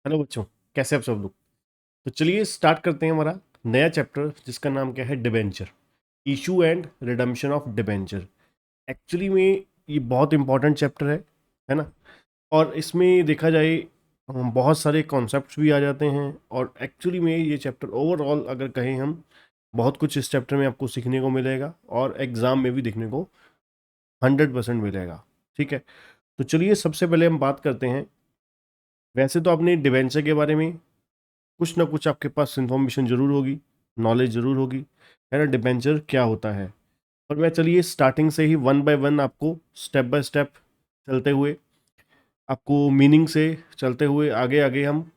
Hello बच्चों, कैसे आप सब लोग। तो चलिए स्टार्ट करते हैं हमारा नया चैप्टर जिसका नाम क्या है, debenture. Issue and redemption of debenture. Actually में ये बहुत इंपॉर्टेंट चैप्टर है ना। और इसमें देखा जाए बहुत सारे कॉन्सेप्ट्स भी आ जाते हैं। और एक्चुअली में ये चैप्टर ओवरऑल अगर कहें हम, बहुत कुछ इस चैप्टर में आपको सीखने को मिलेगा और एग्ज़ाम में भी देखने को 100% मिलेगा। ठीक है, तो चलिए सबसे पहले हम बात करते हैं। वैसे तो आपने डिबेंचर के बारे में कुछ ना कुछ आपके पास इंफॉर्मेशन जरूर होगी, नॉलेज जरूर होगी, है ना, डिबेंचर क्या होता है। और मैं चलिए स्टार्टिंग से ही वन बाय वन आपको स्टेप बाय स्टेप चलते हुए, आपको मीनिंग से चलते हुए आगे आगे हम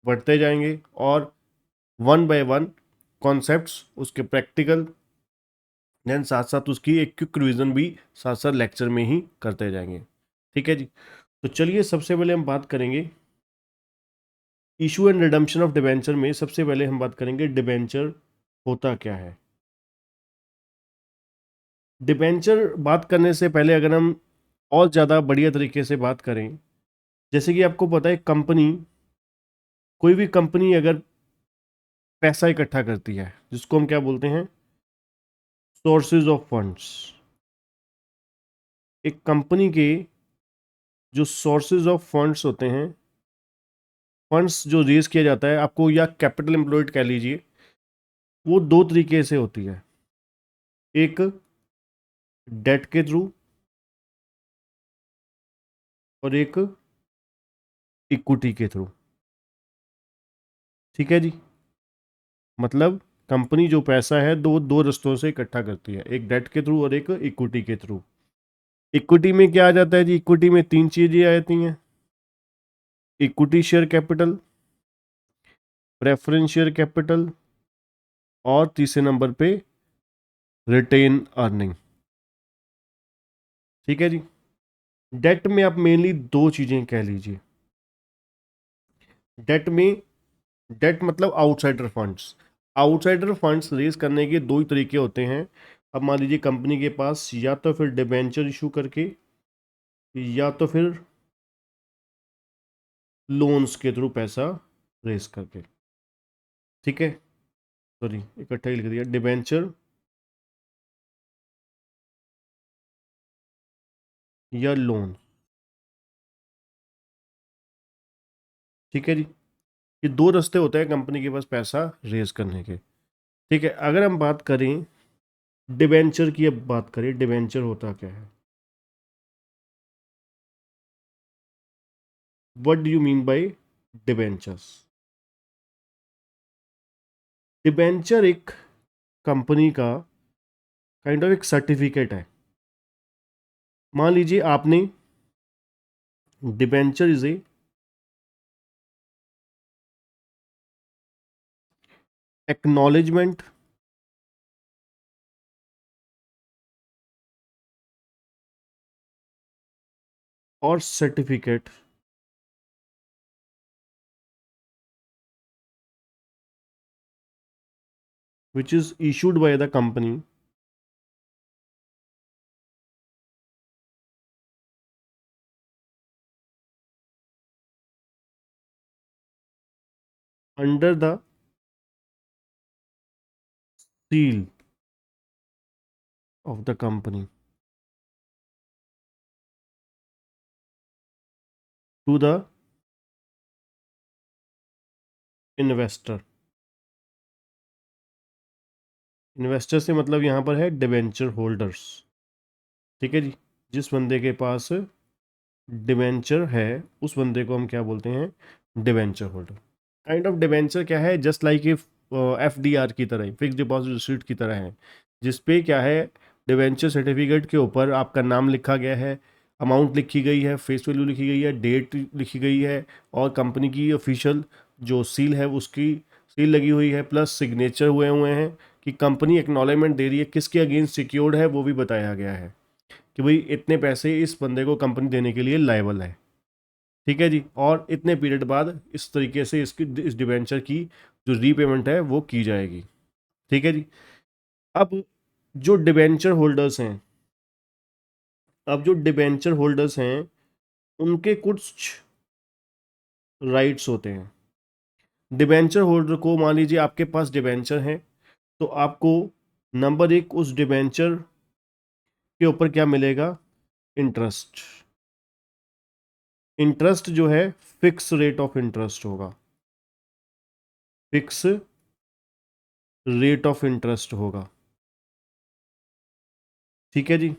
बढ़ते जाएंगे। और वन बाय वन कॉन्सेप्ट्स उसके प्रैक्टिकल, देन साथ साथ उसकी एक क्विक रिवीजन भी साथ साथ लेक्चर में ही करते जाएंगे। ठीक है जी। तो चलिए सबसे पहले हम बात करेंगे issue and redemption of debenture में। सबसे पहले हम बात करेंगे डिबेंचर होता क्या है। डिबेंचर बात करने से पहले अगर हम और ज़्यादा बढ़िया तरीके से बात करें, जैसे कि आपको पता है कंपनी, कोई भी कंपनी अगर पैसा इकट्ठा करती है जिसको हम क्या बोलते हैं, सोर्सेज ऑफ फंड्स। एक कंपनी के जो सोर्सेज ऑफ फंड्स होते हैं, फंड्स जो रेज किया जाता है आपको, या कैपिटल एम्प्लॉयड कह लीजिए, वो दो तरीके से होती है। एक डेट के थ्रू और एक इक्विटी के थ्रू। ठीक है जी। मतलब कंपनी जो पैसा है दो दो रस्तों से इकट्ठा करती है, एक डेट के थ्रू और एक इक्विटी के थ्रू। इक्विटी में क्या आ जाता है जी, इक्विटी में तीन चीजें आ जाती हैं। Equity share capital, preference share capital, और तीसरे नंबर पे रिटेन अर्निंग। ठीक है जी। डेट में आप मेनली दो चीजें कह लीजिए। डेट में, डेट मतलब outsider funds. Outsider funds raise करने के दो ही तरीके होते हैं। अब मान लीजिए कंपनी के पास या तो फिर डिबेंचर इशू करके, या तो फिर लोन्स के थ्रू पैसा रेज करके। ठीक है, सॉरी इकट्ठा ही लिख दिया, डिबेंचर या लोन। ठीक है जी। ये दो रास्ते होते हैं कंपनी के पास पैसा रेज करने के। ठीक है, अगर हम बात करें डिबेंचर की, अब बात करें डिबेंचर होता क्या है। What do you mean by debentures. Debenture एक कंपनी का काइंड ऑफ एक सर्टिफिकेट है। मान लीजिए आपने, डिबेंचर इज ए एक्नॉलेजमेंट और certificate which is issued by the company under the seal of the company to the investor। Investor से मतलब यहाँ पर है डिबेंचर होल्डर्स। ठीक है जी। जिस बंदे के पास डिबेंचर है उस बंदे को हम क्या बोलते हैं, debenture holder. Kind of debenture क्या है, जस्ट लाइक FDR की तरह, फिक्स डिपॉजिट रिसीट की तरह है, जिसपे क्या है, डिबेंचर सर्टिफिकेट के ऊपर आपका नाम लिखा गया है, अमाउंट लिखी गई है, फेस वैल्यू लिखी गई है, डेट लिखी गई है, और कंपनी की ऑफिशियल जो सील है उसकी सील लगी हुई है, प्लस सिग्नेचर हुए हुए हैं कि कंपनी एक्नॉलेजमेंट दे रही है, किसके अगेंस्ट सिक्योर्ड है वो भी बताया गया है कि भाई इतने पैसे इस बंदे को कंपनी देने के लिए लायबल है। ठीक है जी। और इतने पीरियड बाद इस तरीके से इसकी, इस डिबेंचर की जो रीपेमेंट है वो की जाएगी। ठीक है जी। अब जो डिबेंचर होल्डर्स हैं, अब जो डिबेंचर होल्डर्स हैं उनके कुछ राइट्स होते हैं। डिबेंचर होल्डर को, मान लीजिए आपके पास डिबेंचर है, तो आपको नंबर एक, उस डिबेंचर के ऊपर क्या मिलेगा? इंटरेस्ट। इंटरेस्ट जो है फिक्स रेट ऑफ इंटरेस्ट होगा, फिक्स रेट ऑफ इंटरेस्ट होगा। ठीक है जी,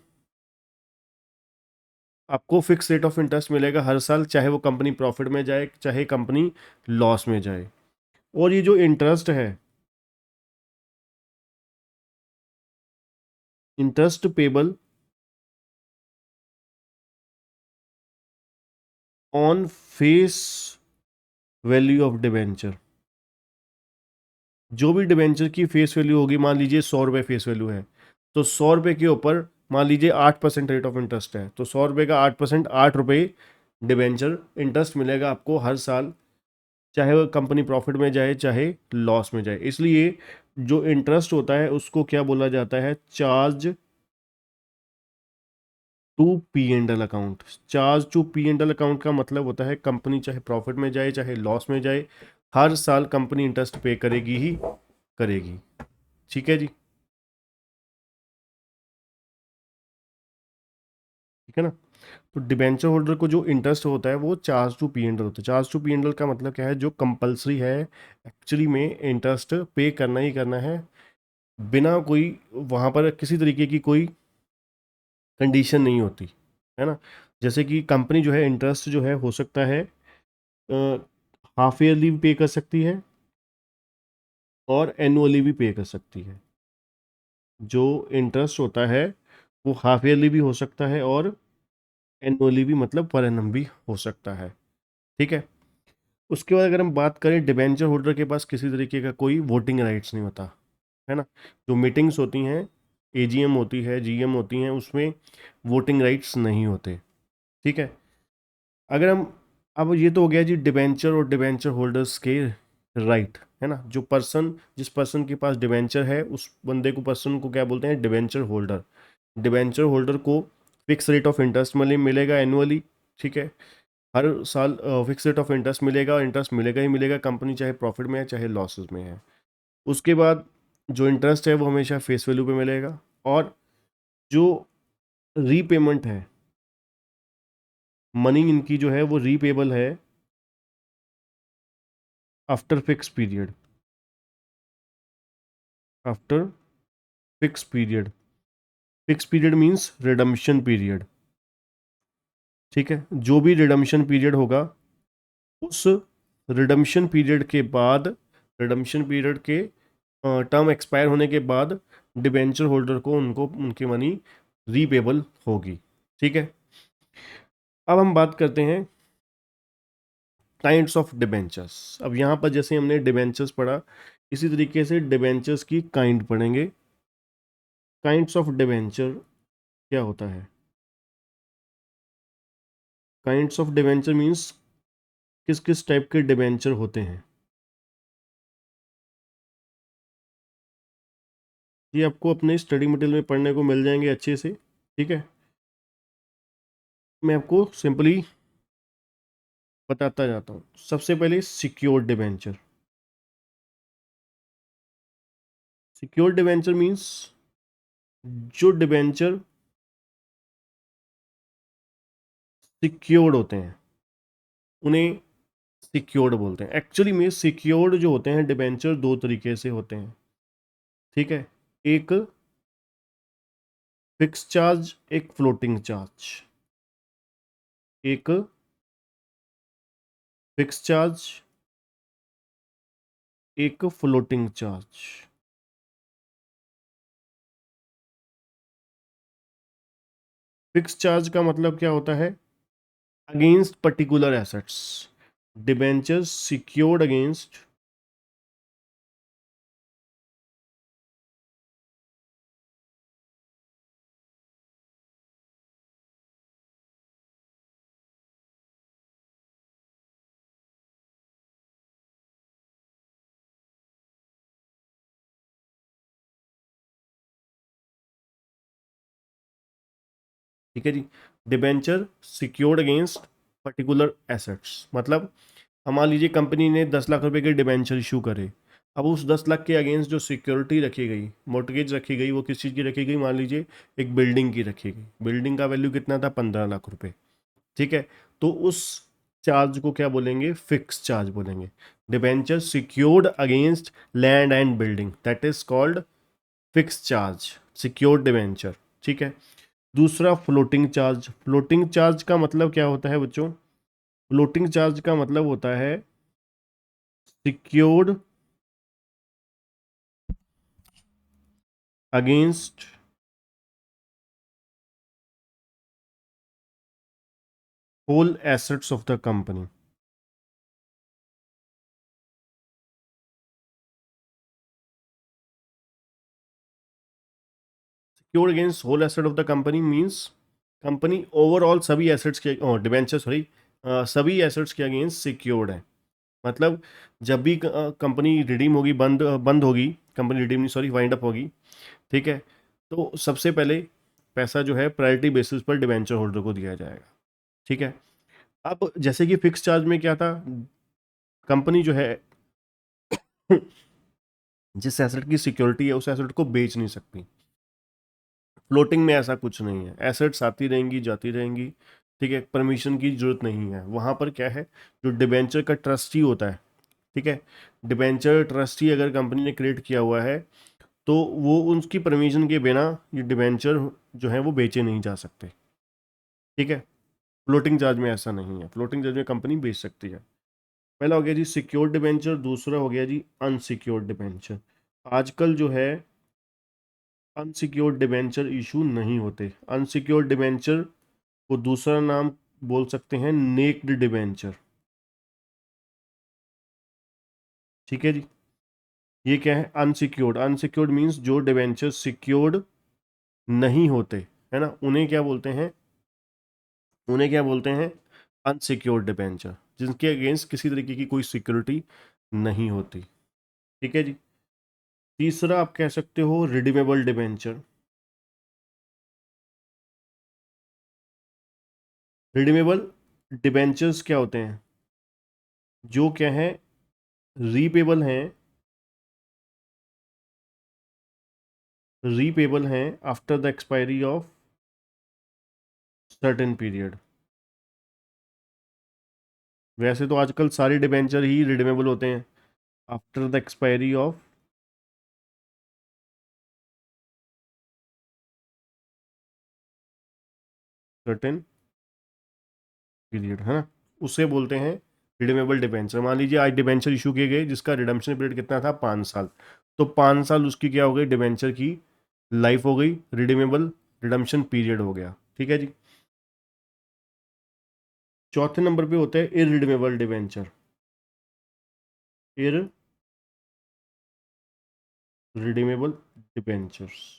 आपको फिक्स रेट ऑफ इंटरेस्ट मिलेगा हर साल, चाहे वो कंपनी प्रॉफिट में जाए चाहे कंपनी लॉस में जाए। और ये जो इंटरेस्ट है, interest payable on face value of debenture, जो भी डिबेंचर की फेस वैल्यू होगी, मान लीजिए 100 रुपये फेस वैल्यू है, तो 100 रुपये के ऊपर मान लीजिए 8% रेट ऑफ इंटरेस्ट है, तो 100 रुपये का 8%, 8 रुपये डिबेंचर इंटरेस्ट मिलेगा आपको हर साल, चाहे वो कंपनी प्रॉफिट में जाए चाहे लॉस में जाए। इसलिए जो इंटरेस्ट होता है उसको क्या बोला जाता है? Charge to P and L account. Charge to P and L account का मतलब होता है कंपनी चाहे प्रॉफिट में जाए चाहे लॉस में जाए, हर साल कंपनी इंटरेस्ट पे करेगी ही करेगी। ठीक है जी, ठीक है ना। तो डिबेंचर होल्डर को जो इंटरेस्ट होता है वो charge to P and L होता है। Charge to P and L का मतलब क्या है? जो कंपलसरी है एक्चुअली में इंटरेस्ट पे करना ही करना है, बिना कोई वहाँ पर किसी तरीके की कोई कंडीशन नहीं होती, है ना। जैसे कि कंपनी जो है इंटरेस्ट जो है हो सकता है हाफ ईयरली भी पे कर सकती है और एनुअली भी पे कर सकती है। जो इंटरेस्ट होता है वो हाफ ईयरली भी हो सकता है और एनुअली भी, मतलब पर एनम भी हो सकता है। ठीक है। उसके बाद अगर हम बात करें, डिबेंचर होल्डर के पास किसी तरीके का कोई वोटिंग राइट्स नहीं होता, है ना। जो मीटिंग्स होती हैं, एजीएम होती है, जीएम होती हैं, उसमें वोटिंग राइट्स नहीं होते। ठीक है। अगर हम, अब ये तो हो गया जी डिबेंचर और डिबेंचर होल्डर्स के राइट, है ना। जो पर्सन, जिस पर्सन के पास डिबेंचर है उस बंदे को, पर्सन को क्या बोलते हैं? Debenture holder. डिबेंचर होल्डर को फिक्स रेट ऑफ इंटरेस्ट मिलेगा एनुअली। ठीक है। हर साल फिक्स रेट ऑफ इंटरेस्ट मिलेगा, इंटरेस्ट मिलेगा ही मिलेगा, कंपनी चाहे प्रॉफिट में है चाहे लॉसेस में है। उसके बाद जो इंटरेस्ट है वो हमेशा फेस वैल्यू पे मिलेगा, और जो रीपेमेंट है, मनी इनकी जो है वो रीपेबल है after fix period, after fix period. Fix period means redemption period. ठीक है। जो भी रिडम्पशन पीरियड होगा, उस रिडम्पशन पीरियड के बाद, रिडम्पशन पीरियड के टर्म एक्सपायर होने के बाद डिबेंचर होल्डर को उनको उनकी मनी रीपेबल होगी। ठीक है। अब हम बात करते हैं काइंड्स ऑफ डिबेंचर्स। अब यहाँ पर जैसे हमने डिबेंचर्स पढ़ा, इसी तरीके से डिबेंचर्स की काइंड पढ़ेंगे। काइंड्स ऑफ डिबेंचर क्या होता है? काइंड्स ऑफ डिबेंचर मीन्स किस किस टाइप के डिबेंचर होते हैं। ये आपको अपने स्टडी मटेरियल में पढ़ने को मिल जाएंगे अच्छे से। ठीक है। मैं आपको सिंपली बताता जाता हूँ। सबसे पहले secured debenture. Secured debenture means जो डिबेंचर सिक्योर्ड होते हैं उन्हें सिक्योर्ड बोलते हैं। एक्चुअली में सिक्योर्ड जो होते हैं डिबेंचर दो तरीके से होते हैं। ठीक है। एक फिक्स चार्ज, एक फ्लोटिंग चार्ज। एक फिक्स चार्ज, एक फ्लोटिंग चार्ज। फिक्स चार्ज का मतलब क्या होता है? Against particular assets, debentures secured against ठीक है जी। Debenture secured against particular assets, मतलब अब मान लीजिए कंपनी ने 10 लाख रुपए के डिबेंचर इशू करे। अब उस 10 लाख के अगेंस्ट जो सिक्योरिटी रखी गई, मोर्टगेज रखी गई, वो किस चीज़ की रखी गई, मान लीजिए एक बिल्डिंग की रखी गई। बिल्डिंग का वैल्यू कितना था, 15 लाख रुपए। ठीक है, तो उस चार्ज को क्या बोलेंगे, फिक्स चार्ज बोलेंगे। Debenture secured against land and building, that is called fix charge, secured debenture. ठीक है। दूसरा फ्लोटिंग चार्ज। फ्लोटिंग चार्ज का मतलब क्या होता है बच्चों, फ्लोटिंग चार्ज का मतलब होता है secured against whole assets of the company. Secured against whole asset of the company means company overall सभी एसेट्स के, डिबेंचर सॉरी, सभी एसेट्स के अगेंस्ट सिक्योर्ड है। मतलब जब भी कंपनी रिडीम होगी, बंद बंद होगी, कंपनी रिडीम नहीं सॉरी वाइंड अप होगी, ठीक है, तो सबसे पहले पैसा जो है प्रायोरिटी बेसिस पर डिबेंचर होल्डर को दिया जाएगा। ठीक है। अब जैसे कि फिक्स चार्ज में क्या था, कंपनी जो है जिस एसेट की सिक्योरिटी है उस एसेट को बेच नहीं सकती। फ्लोटिंग में ऐसा कुछ नहीं है, एसेट्स आती रहेंगी जाती रहेंगी। ठीक है, परमिशन की जरूरत नहीं है वहां पर। क्या है, जो डिबेंचर का ट्रस्टी होता है, ठीक है, डिबेंचर ट्रस्टी अगर कंपनी ने क्रिएट किया हुआ है तो वो उनकी परमिशन के बिना ये डिबेंचर जो है वो बेचे नहीं जा सकते। ठीक है। फ्लोटिंग चार्ज में ऐसा नहीं है, फ्लोटिंग चार्ज में कंपनी बेच सकती है। पहला हो गया जी सिक्योर्ड डिबेंचर, दूसरा हो गया जी अनसिक्योर्ड डिबेंचर। आजकल जो है अनसिक्योर्ड डिबेंचर इशू नहीं होते। अनसिक्योर्ड डिबेंचर को दूसरा नाम बोल सकते हैं नेक्ड डिबेंचर। ठीक है जी। ये क्या है, अनसिक्योर्ड। अनसिक्योर्ड मींस जो डिबेंचर सिक्योर्ड नहीं होते, है ना, उन्हें क्या बोलते हैं, उन्हें क्या बोलते हैं, अनसिक्योर्ड डिबेंचर, जिनके अगेंस्ट किसी तरीके की कोई सिक्योरिटी नहीं होती। ठीक है जी। तीसरा आप कह सकते हो रिडीमेबल डिबेंचर। रिडीमेबल डिबेंचर्स क्या होते हैं, जो क्या है, रीपेबल हैं, रीपेबल हैं after the expiry of certain period. वैसे तो आजकल सारे डिबेंचर ही रिडीमेबल होते हैं after the expiry of certain period, है ना, उसे बोलते हैं रिडीमेबल डिबेंचर। मान लीजिए आज डिबेंचर इशू किए गए जिसका रिडम्पशन पीरियड कितना था, 5 साल, तो 5 साल उसकी क्या हो गई, डिबेंचर की लाइफ हो गई, रिडीमेबल रिडम्पशन पीरियड हो गया। ठीक है जी। चौथे नंबर पे होता है irredeemable debenture. Irredeemable debentures.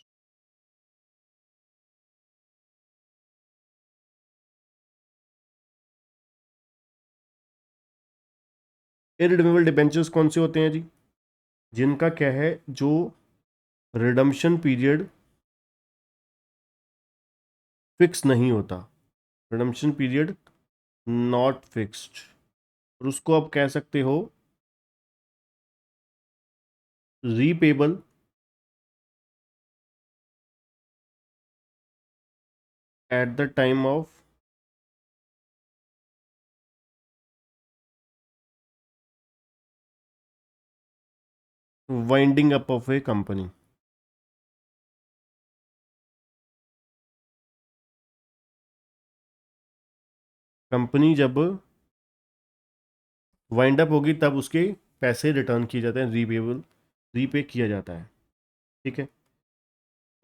Irredeemable debentures कौन से होते हैं जी, जिनका क्या है, जो रिडम्पशन पीरियड फिक्स नहीं होता, रिडम्पशन पीरियड नॉट फिक्स्ड, और उसको आप कह सकते हो repayable at the time of winding up of A company. Company जब वाइंड अप होगी तब उसके पैसे रिटर्न किए जाते हैं, रीपेबल, रीपे किया जाता है। ठीक है।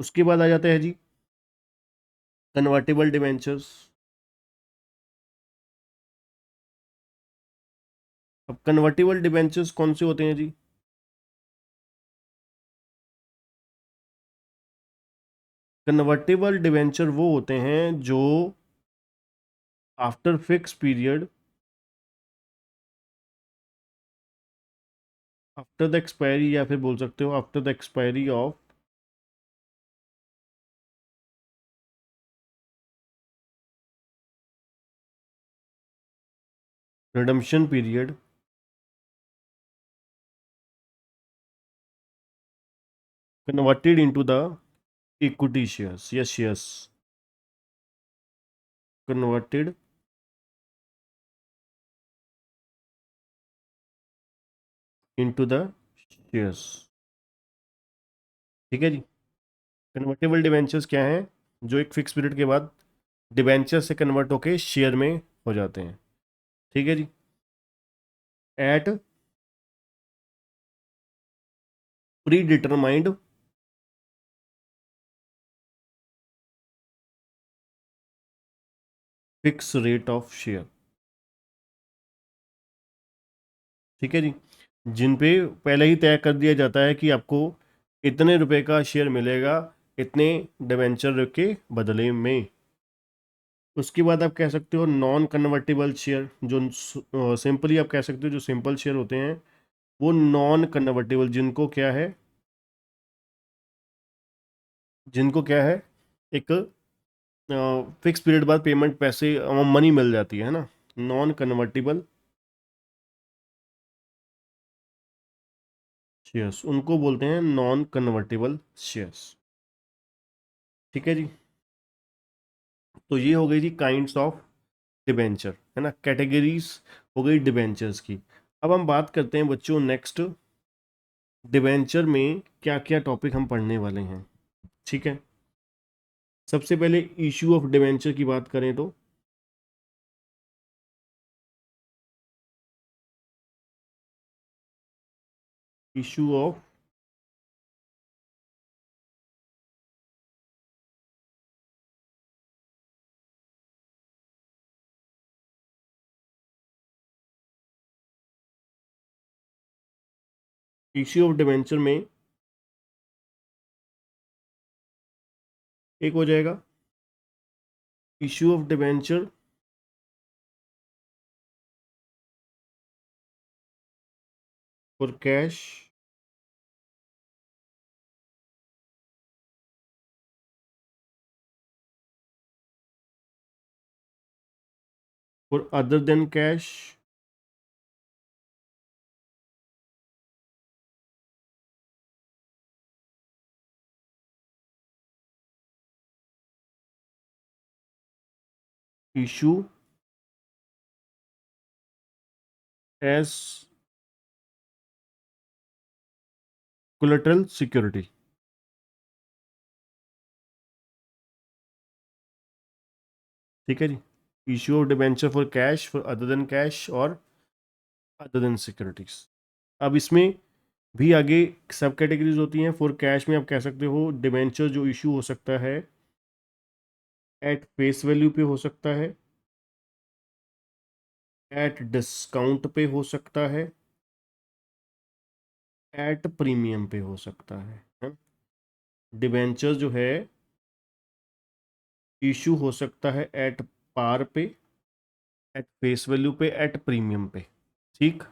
उसके बाद आ जाता है जी कन्वर्टेबल डिवेंचर्स। अब कन्वर्टेबल डिवेंचर्स कौन से होते हैं जी, कन्वर्टेबल डिवेंचर वो होते हैं जो after fix period, after the expiry, या फिर बोल सकते हो after the expiry of redemption period, converted into the equity shares, yes shares, converted into the shares. ठीक है जी। कन्वर्टेबल डिबेंचर्स क्या हैं? जो एक फिक्स पीरियड के बाद डिबेंचर से कन्वर्ट होके शेयर में हो जाते हैं। ठीक है जी। At predetermined fix rate of share. ठीक है जी। जिन पे पहले ही तय कर दिया जाता है कि आपको इतने रुपए का शेयर मिलेगा इतने डिबेंचर के बदले में। उसके बाद आप कह सकते हो नॉन कन्वर्टेबल शेयर, जो सिंपली आप कह सकते हो जो सिंपल शेयर होते हैं वो नॉन कन्वर्टेबल, जिनको क्या है एक फिक्स पीरियड बाद पेमेंट पैसे मनी मिल जाती है ना, नॉन कन्वर्टेबल शेयर्स उनको बोलते हैं नॉन कन्वर्टेबल शेयर्स। ठीक है जी। तो ये हो गई जी काइंड्स ऑफ डिबेंचर, है ना, कैटेगरीज हो गई डिबेंचर्स की। अब हम बात करते हैं बच्चों नेक्स्ट, डिबेंचर में क्या क्या टॉपिक हम पढ़ने वाले हैं। ठीक है। सबसे पहले इशू ऑफ डिबेंचर की बात करें तो issue of issue of debenture में एक हो जाएगा issue of debenture for cash for other than cash, issue as collateral security. ठीक है जी। Issue of debenture for cash, for other than cash और अदर देन सिक्योरिटीज। अब इसमें भी आगे सब कैटेगरीज होती हैं। फॉर कैश में आप कह सकते हो डिबेंचर जो इशू हो सकता है एट फेस वैल्यू पे हो सकता है, एट डिस्काउंट पे हो सकता है, एट प्रीमियम पे हो सकता है। डिबेंचर जो है इशू हो सकता है एट पार पे, एट फेस वैल्यू पे, एट प्रीमियम पे। ठीक।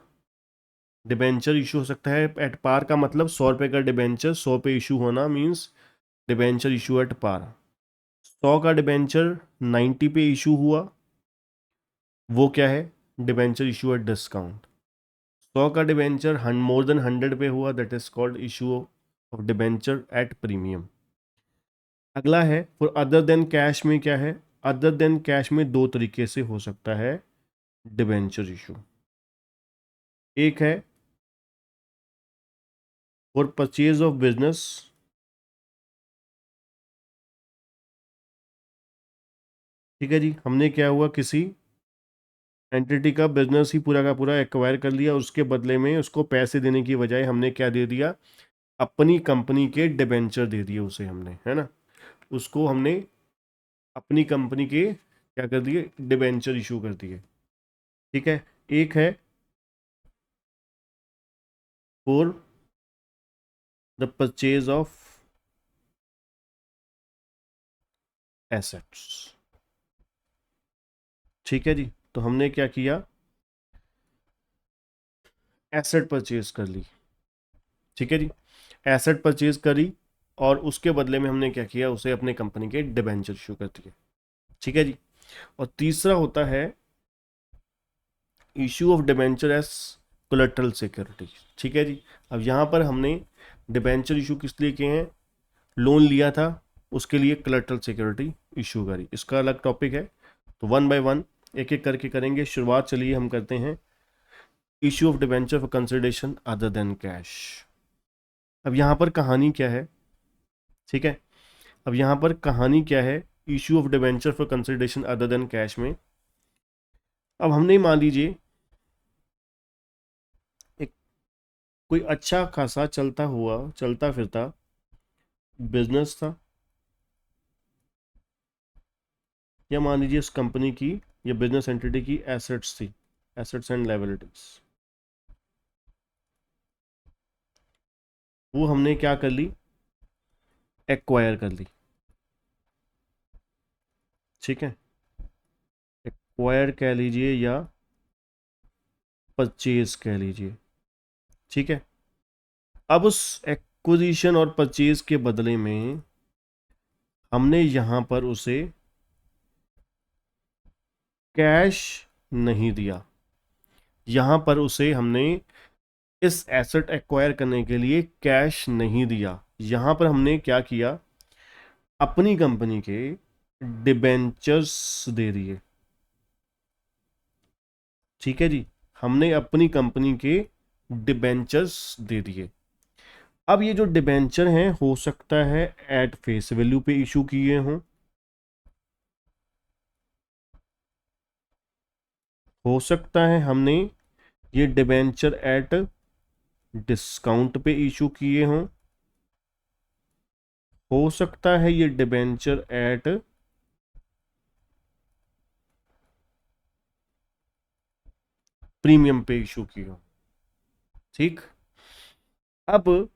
डिबेंचर इशू हो सकता है एट पार का मतलब 100 रुपये का डिबेंचर 100 पे इशू होना means debenture issue at par. 100 का डिबेंचर 90 पे इशू हुआ, वो क्या है, डिबेंचर इशू एट डिस्काउंट। 100 का डिबेंचर मोर देन 100 पे हुआ, that is called issue of debenture at premium. अगला है फॉर अदर देन कैश में क्या है, अदर देन कैश में दो तरीके से हो सकता है डिबेंचर इशू। एक है फॉर परचेज ऑफ बिजनेस, ठीक है जी, हमने क्या हुआ किसी एंटिटी का बिजनेस ही पूरा का पूरा एक्वायर कर लिया, उसके बदले में उसको पैसे देने की बजाय हमने क्या दे दिया, अपनी कंपनी के डिबेंचर दे दिए उसे हमने, है ना, उसको हमने अपनी कंपनी के क्या कर दिए, डिबेंचर इशू कर दिए। ठीक है। एक है for the purchase of assets. ठीक है जी। तो हमने क्या किया, एसेट परचेज कर ली। ठीक है जी। एसेट परचेज करी और उसके बदले में हमने क्या किया, उसे अपने कंपनी के डिबेंचर इशू कर दिए। ठीक है जी। और तीसरा होता है issue of debenture S collateral security. ठीक है जी। अब यहाँ पर हमने डिबेंचर इशू किस लिए किए हैं, लोन लिया था उसके लिए कोलेटरल सिक्योरिटी इशू करी, इसका अलग टॉपिक है। तो वन बाय वन एक एक करके करेंगे। शुरुआत चलिए हम करते हैं issue of debenture for consideration other than cash. अब यहाँ पर कहानी क्या है, ठीक है, अब यहाँ पर कहानी क्या है issue of debenture for consideration other than cash में। अब हमने मान लीजिए एक कोई अच्छा खासा चलता फिरता बिजनेस था, या मान लीजिए उस कंपनी की या बिजनेस एंटिटी की एसेट्स थी, एसेट्स एंड लायबिलिटीज, वो हमने क्या कर ली, एक्वायर कर ली। ठीक है, एक्वायर कह लीजिए या परचेज कह लीजिए। ठीक है, अब उस एक्विजिशन और परचेज के बदले में हमने यहां पर उसे कैश नहीं दिया, यहां पर उसे हमने इस एसेट एक्वायर करने के लिए कैश नहीं दिया, यहां पर हमने क्या किया, अपनी कंपनी के डिबेंचर्स दे दिए। ठीक है जी, हमने अपनी कंपनी के डिबेंचर्स दे दिए। अब ये जो डिबेंचर हैं हो सकता है एट फेस वैल्यू पे इशू किए हों, हो सकता है हमने ये डिबेंचर एट डिस्काउंट पे इशू किए हों, हो सकता है ये डिबेंचर एट प्रीमियम पे इशू किए हों। ठीक, अब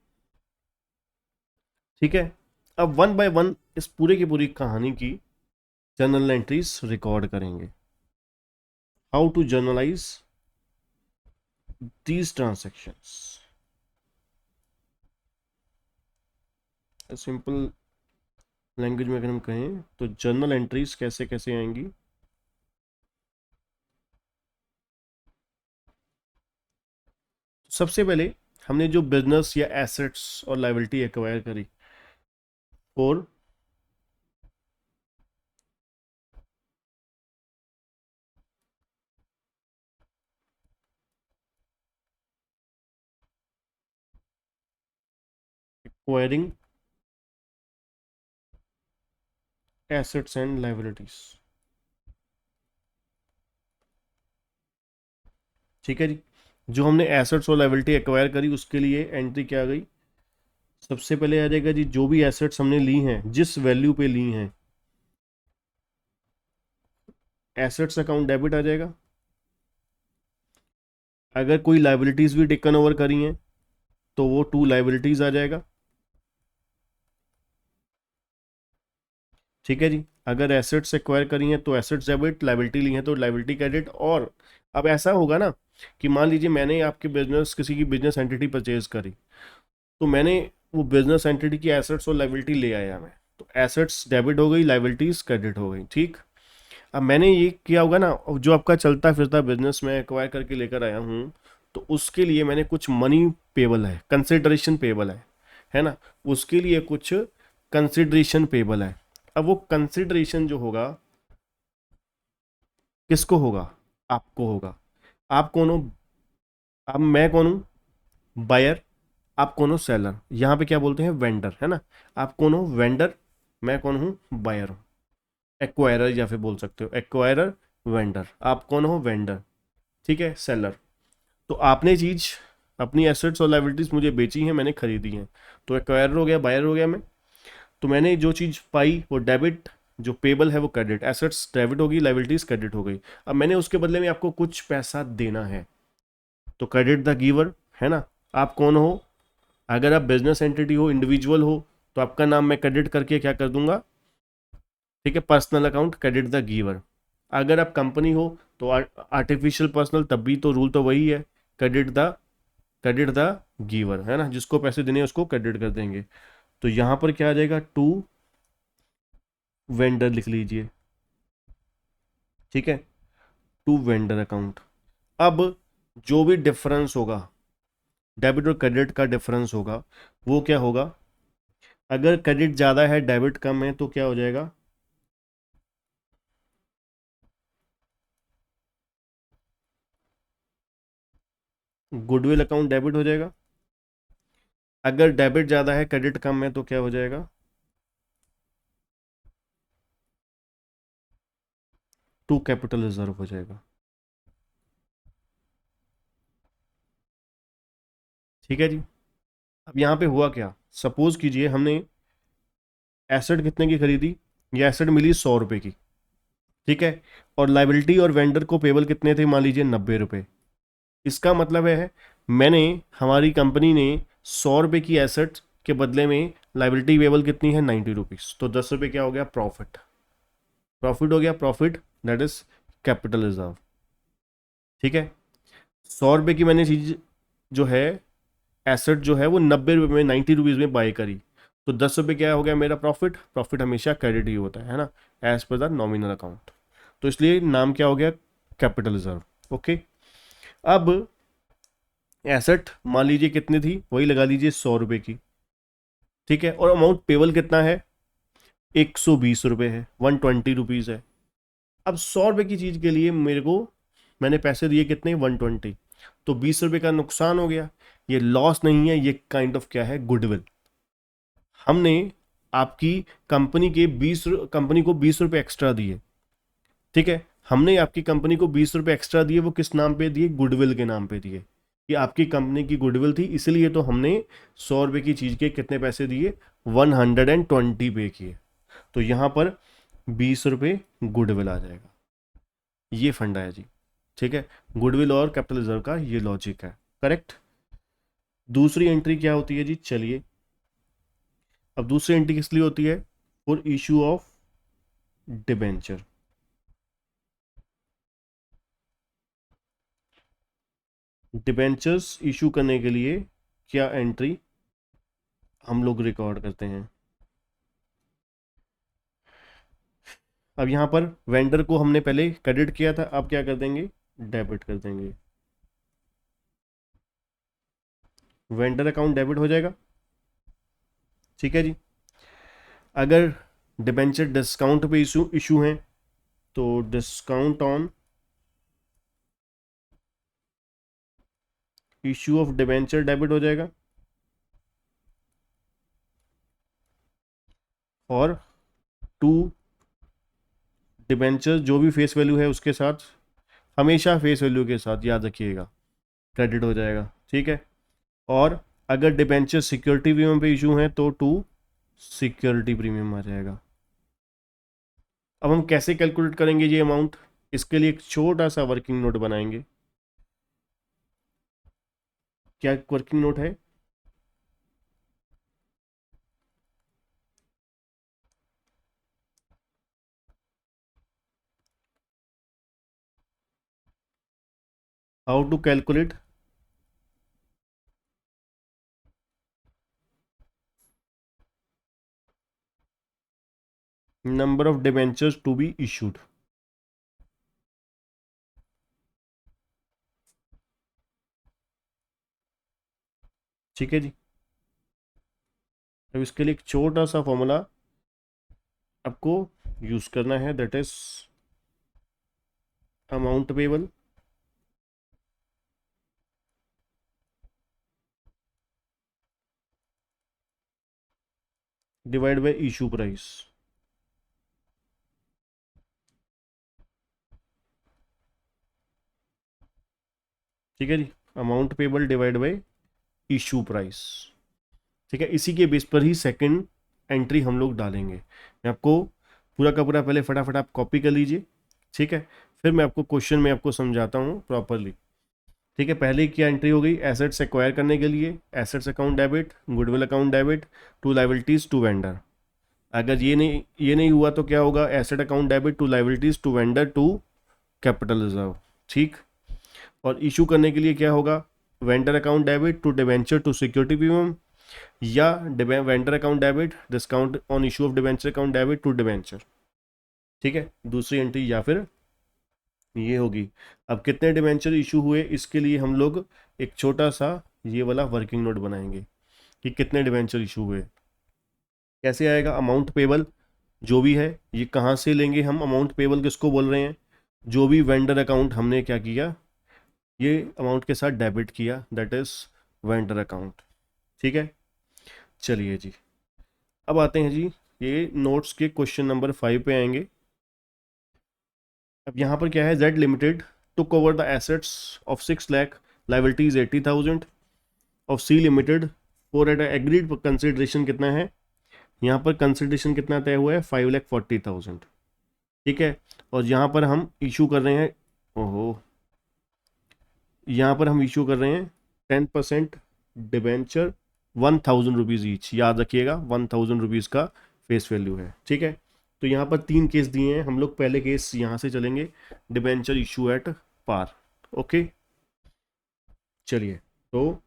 ठीक है, अब वन बाय वन इस पूरे की पूरी कहानी की जर्नल एंट्रीज रिकॉर्ड करेंगे। How to journalize these transactions, simple language में अगर हम कहें तो जर्नल एंट्रीज कैसे कैसे आएंगी। सबसे पहले हमने जो बिजनेस या एसेट्स और लायबिलिटी एक्वायर करी और एक्वायरिंग एसेट्स एंड लायबिलिटीज। ठीक है जी, जो हमने एसेट्स और लायबिलिटी एक्वायर करी उसके लिए एंट्री क्या आ गई, सबसे पहले आ जाएगा जी जो भी एसेट्स हमने ली हैं जिस वैल्यू पे ली हैं, एसेट्स अकाउंट डेबिट आ जाएगा। अगर कोई लायबिलिटीज भी टेकन ओवर करी हैं तो वो टू लायबिलिटीज आ जाएगा। ठीक है जी, अगर एसेट्स एक्वायर करी हैं तो एसेट्स डेबिट, लायबिलिटी ली हैं तो लायबिलिटी क्रेडिट। और अब ऐसा होगा ना कि मान लीजिए मैंने आपके बिजनेस किसी की बिजनेस एंटिटी परचेज करी, तो मैंने वो बिजनेस एंटिटी की एसेट्स और लायबिलिटी ले आया मैं, तो एसेट्स डेबिट हो गई, लायबिलिटीज क्रेडिट हो गई। ठीक, अब मैंने ये किया होगा ना, जो आपका चलता फिरता बिजनेस में एक्वायर करके लेकर आया हूँ, तो उसके लिए मैंने कुछ मनी पेबल है, कंसिडरेशन पेबल है ना, उसके लिए कुछ कंसिडरेशन पेबल है। अब वो कंसिडरेशन जो होगा किसको होगा, आपको होगा। आप कौन हो, अब मैं कौन हूँ, बायर, आप कौन हो, सेलर, यहाँ पे क्या बोलते हैं, वेंडर, है ना। आप कौन हो, वेंडर, मैं कौन हूँ, बायर हूँ, एक्वायरर या फिर बोल सकते हो एक्वायरर, वेंडर, आप कौन हो, वेंडर, ठीक है, सेलर। तो आपने चीज अपनी एसेट्स और लायबिलिटीज मुझे बेची हैं, मैंने खरीदी हैं, तो एक्वायरर हो गया, बायर हो गया मैं। तो मैंने जो चीज़ पाई वो डेबिट, जो पेबल है वो क्रेडिट, एसेट्स डेबिट होगी, लायबिलिटीज क्रेडिट हो गई। अब मैंने उसके बदले में आपको कुछ पैसा देना है, तो क्रेडिट द गिवर, है ना। आप कौन हो, अगर आप बिजनेस एंटिटी हो, इंडिविजुअल हो, तो आपका नाम मैं क्रेडिट करके क्या कर दूंगा, ठीक है, personal account credit the giver. अगर आप कंपनी हो तो आर्टिफिशियल पर्सनल, तब भी तो रूल तो वही है, क्रेडिट द गिवर, है ना, जिसको पैसे देने हैं उसको क्रेडिट कर देंगे। तो यहां पर क्या आ जाएगा, टू वेंडर लिख लीजिए। ठीक है, टू वेंडर अकाउंट। अब जो भी डिफरेंस होगा, डेबिट और क्रेडिट का डिफरेंस होगा, वो क्या होगा, अगर क्रेडिट ज़्यादा है डेबिट कम है तो क्या हो जाएगा, गुडविल अकाउंट डेबिट हो जाएगा। अगर डेबिट ज़्यादा है क्रेडिट कम है तो क्या हो जाएगा, टू कैपिटल रिजर्व हो जाएगा। ठीक है जी। अब यहाँ पे हुआ क्या, सपोज कीजिए हमने एसेट कितने की खरीदी, ये एसेट मिली 100 रुपए की, ठीक है, और लाइबिलिटी और वेंडर को पेबल कितने थे, मान लीजिए 90 रुपए। इसका मतलब है मैंने, हमारी कंपनी ने 100 रुपए की एसेट के बदले में लाइबिलिटी पेबल कितनी है, 90 रुपीज़, तो 10 रुपए क्या हो गया, प्रॉफिट। प्रॉफिट हो गया, profit that is capital reserve. ठीक है, 100 रुपए की मैंने चीज जो है, एसेट जो है वो 90 रुपए में, 90 रुपीज़ में बाय करी, तो 10 रुपए क्या हो गया मेरा प्रॉफिट। प्रॉफिट हमेशा क्रेडिट ही होता है ना, as per the nominal account, तो इसलिए नाम क्या हो गया, कैपिटल रिजर्व। ओके, अब एसेट मान लीजिए कितनी थी, वही लगा लीजिए 100 रुपए की, ठीक है, और अमाउंट पेबल कितना है, 120 रुपए है, 120 रुपीज़ है। अब 100 रुपए की चीज़ के लिए मेरे को, मैंने पैसे दिए कितने, 120, तो 20 रुपए का नुकसान हो गया। ये लॉस नहीं है, ये काइंड ऑफ क्या है, गुडविल। हमने आपकी कंपनी को 20 रुपए एक्स्ट्रा दिए, ठीक है, हमने आपकी कंपनी को 20 रुपए एक्स्ट्रा दिए, वो किस नाम पे दिए, गुडविल के नाम पे दिए। कि आपकी कंपनी की गुडविल थी, इसलिए तो हमने 100 रुपए की चीज़ के कितने पैसे दिए, 120 पे किए, तो यहाँ पर 20 रुपए गुडविल आ जाएगा। ये फंडा है जी। ठीक है, गुडविल और कैपिटल रिजर्व का ये लॉजिक है, करेक्ट। दूसरी एंट्री क्या होती है जी, चलिए, अब दूसरी एंट्री किस लिए होती है, for issue of debenture. Debentures issue करने के लिए क्या एंट्री हम लोग रिकॉर्ड करते हैं। अब यहाँ पर वेंडर को हमने पहले क्रेडिट किया था, अब क्या कर देंगे, डेबिट कर देंगे। वेंडर अकाउंट डेबिट हो जाएगा। ठीक है जी। अगर डिबेंचर डिस्काउंट पे इशू इशू है तो discount on issue of debenture debit हो जाएगा, और टू डिबेंचर जो भी फेस वैल्यू है उसके साथ, हमेशा फेस वैल्यू के साथ याद रखिएगा, क्रेडिट हो जाएगा। ठीक है, और अगर डिबेंचर सिक्योरिटी प्रीमियम पे इशू है तो टू सिक्योरिटी प्रीमियम आ जाएगा। अब हम कैसे कैलकुलेट करेंगे ये अमाउंट, इसके लिए एक छोटा सा वर्किंग नोट बनाएंगे। क्या वर्किंग नोट है, how to calculate number of debentures to be issued. ठीक है जी। अब इसके लिए एक छोटा सा फॉर्मूला आपको यूज करना है, that is amount payable divide by issue price. ठीक है जी, amount payable divide by issue price. ठीक है, इसी के बेस पर ही सेकंड एंट्री हम लोग डालेंगे। मैं आपको पूरा का पूरा पहले फटाफट आप कॉपी कर लीजिए, ठीक है, फिर मैं आपको क्वेश्चन में आपको समझाता हूँ प्रॉपरली। ठीक है, पहले क्या एंट्री हो गई, एसेट्स एक्वायर करने के लिए assets account debit, goodwill account debit, to liabilities to vendor. अगर ये नहीं हुआ तो क्या होगा, asset account debit to liabilities to vendor to capital reserve. ठीक, और इशू करने के लिए क्या होगा, vendor account debit to debenture to security premium, या vendor account debit discount on issue of debenture account debit to debenture. ठीक है, दूसरी एंट्री, या फिर ये होगी। अब कितने डिबेंचर इशू हुए इसके लिए हम लोग एक छोटा सा ये वाला वर्किंग नोट बनाएंगे कि कितने डिबेंचर इशू हुए। कैसे आएगा? अमाउंट पेबल जो भी है, ये कहाँ से लेंगे हम? अमाउंट पेबल किसको बोल रहे हैं? जो भी वेंडर अकाउंट हमने क्या किया, ये अमाउंट के साथ डेबिट किया, दैट इज वेंडर अकाउंट। ठीक है, चलिए जी, अब आते हैं जी, ये नोट्स के क्वेश्चन नंबर 5 पे आएंगे। अब यहाँ पर क्या है, Z limited took over the assets of 6 lakh, liabilities 80,000 of C limited for at agreed consideration कितना है? यहाँ पर कंसिडरेशन कितना तय हुआ है? 5,40,000। ठीक है, और यहाँ पर हम इशू कर रहे हैं, ओहो, यहाँ पर हम इशू कर रहे हैं 10% डिबेंचर, 1,000 रुपीज़ ईच, याद रखिएगा 1,000 रुपीज़ का फेस वैल्यू है। ठीक है, तो यहाँ पर 3 केस दिए हैं, हम लोग पहले केस यहाँ से चलेंगे, debenture issue at par. Okay, चलिए, तो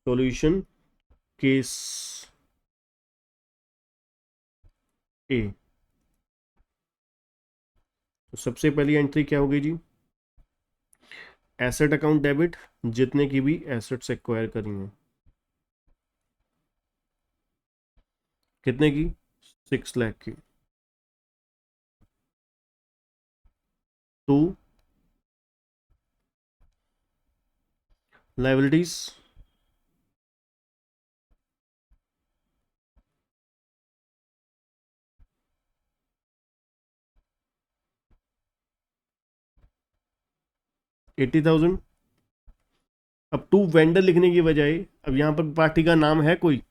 सॉल्यूशन केस ए। तो सबसे पहली एंट्री क्या होगी जी? एसेट अकाउंट डेबिट, जितने की भी एसेट्स एक्वायर करी हैं, कितने की? 6 लाख की। To liabilities, $80,000। अब टू वेंडर लिखने की बजाय अब यहाँ पर पार्टी का नाम है कोई?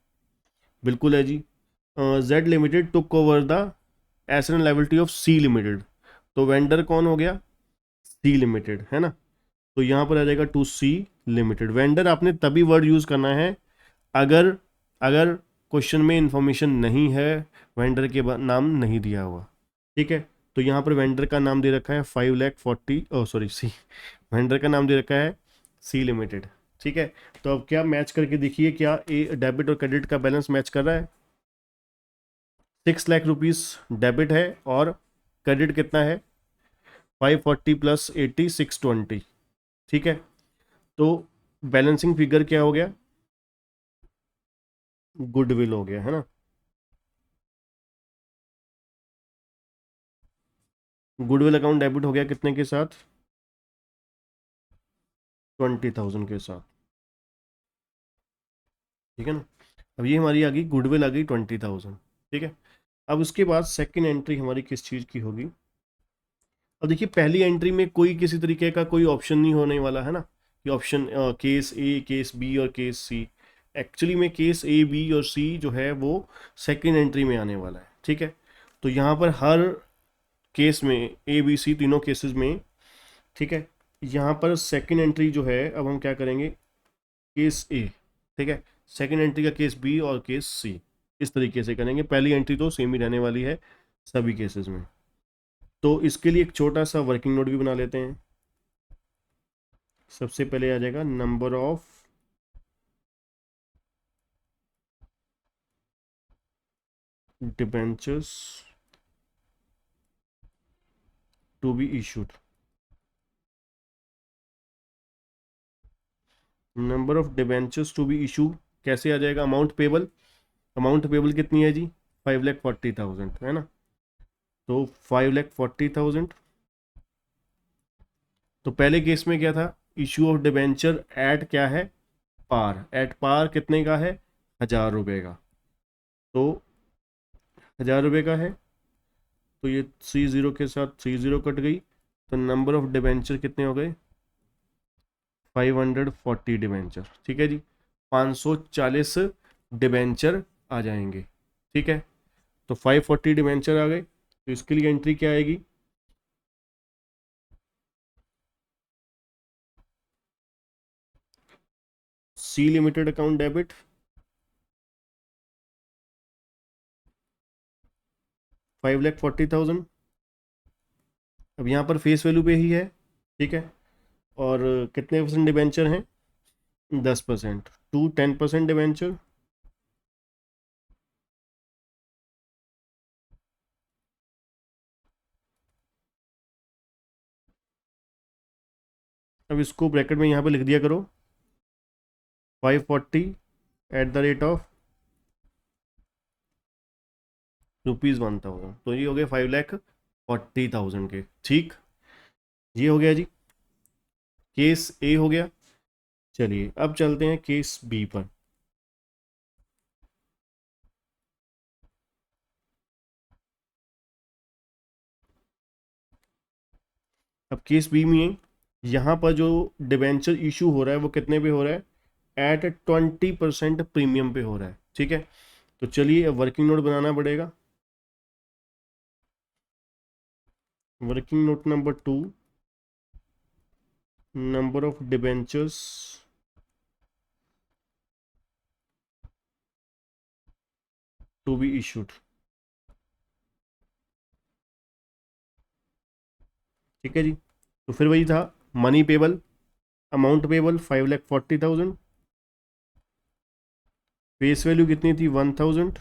बिल्कुल है जी, Z limited took over the asset and liability of C limited. तो वेंडर कौन हो गया? सी लिमिटेड, है ना? तो यहाँ पर आ जाएगा टू सी लिमिटेड। वेंडर आपने तभी वर्ड यूज करना है अगर अगर क्वेश्चन में इंफॉर्मेशन नहीं है, वेंडर के नाम नहीं दिया हुआ। ठीक है, तो यहाँ पर वेंडर का नाम दे रखा है 5,40,000, ओ सॉरी सी, वेंडर का नाम दे रखा है सी लिमिटेड। ठीक है, तो अब क्या मैच करके देखिए, क्या ए डेबिट और क्रेडिट का बैलेंस मैच कर रहा है? 6 लाख रुपीज डेबिट है और क्रेडिट कितना है? 540 प्लस 80, 620। ठीक है, तो बैलेंसिंग फिगर क्या हो गया? गुडविल हो गया, है ना? गुडविल अकाउंट डेबिट हो गया कितने के साथ? 20,000 के साथ। ठीक है ना? अब ये हमारी आ गई, गुडविल आ गई 20,000। ठीक है, अब उसके बाद सेकंड एंट्री हमारी किस चीज़ की होगी? अब देखिए, पहली एंट्री में कोई किसी तरीके का कोई ऑप्शन नहीं होने वाला, है ना? कि ऑप्शन केस ए, केस बी और केस सी। एक्चुअली में केस ए, बी और सी जो है वो सेकंड एंट्री में आने वाला है। ठीक है, तो यहाँ पर हर केस में, ए बी सी तीनों केसेस में, ठीक है, यहाँ पर सेकंड एंट्री जो है, अब हम क्या करेंगे, केस ए, ठीक है, सेकंड एंट्री का केस बी और केस सी, इस तरीके से करेंगे। पहली एंट्री तो सेम ही रहने वाली है सभी केसेस में। तो इसके लिए एक छोटा सा वर्किंग नोट भी बना लेते हैं। सबसे पहले आ जाएगा number of debentures to be issued. Number of debentures to be issue कैसे आ जाएगा? अमाउंट पेबल, अमाउंट पेबल कितनी है जी? 5,40,000, है ना? तो 5,40,000। तो पहले केस में क्या था? इशू ऑफ डिबेंचर एट क्या है? पार। एट पार कितने का है? 1,000 रुपये का। तो 1,000 रुपये का है, तो ये C0 के साथ C0 कट गई, तो नंबर ऑफ डिबेंचर कितने हो गए? 540 डिबेंचर। ठीक है जी, 540 डिबेंचर आ जाएंगे। ठीक है, तो 540 डिबेंचर आ गए, तो इसके लिए एंट्री क्या आएगी? C limited account debit 5,40,000। अब यहाँ पर फेस वैल्यू पे ही है। ठीक है, और कितने परसेंट डिबेंचर हैं? 10%। टू 10% डिबेंचर, अब इसको ब्रैकेट में यहाँ पे लिख दिया करो 540 एट द रेट ऑफ ₹1000, तो ये हो गया 5,40,000 के। ठीक, ये हो गया जी, केस ए हो गया। चलिए अब चलते हैं केस बी पर। अब केस बी में यहाँ पर जो डिबेंचर इशू हो रहा है वो कितने पे हो रहा है, एट 20% प्रीमियम पे हो रहा है। ठीक है, तो चलिए अब वर्किंग नोट बनाना पड़ेगा। Working note number 2, number of debentures to be issued. ठीक है जी, तो फिर वही था, money payable, amount payable 5,40,000, face value कितनी थी 1,000,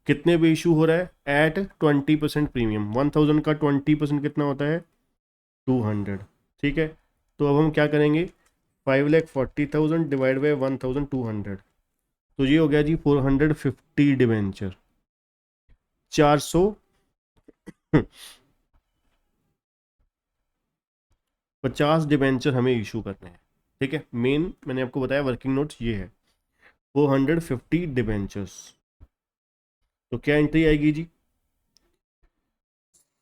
कितने पे इशू हो रहा है एट 20% प्रीमियम, 1,000 का 20% कितना होता है 200। ठीक है, तो अब हम क्या करेंगे, 5,40,000 डिवाइड बाई 1,200, तो ये हो गया जी 450 डिवेंचर, 400 50 डिवेंचर हमें इशू करने हैं। ठीक है, मेन मैंने आपको बताया वर्किंग नोट्स ये है 450 डिवेंचर्स। तो क्या एंट्री आएगी जी,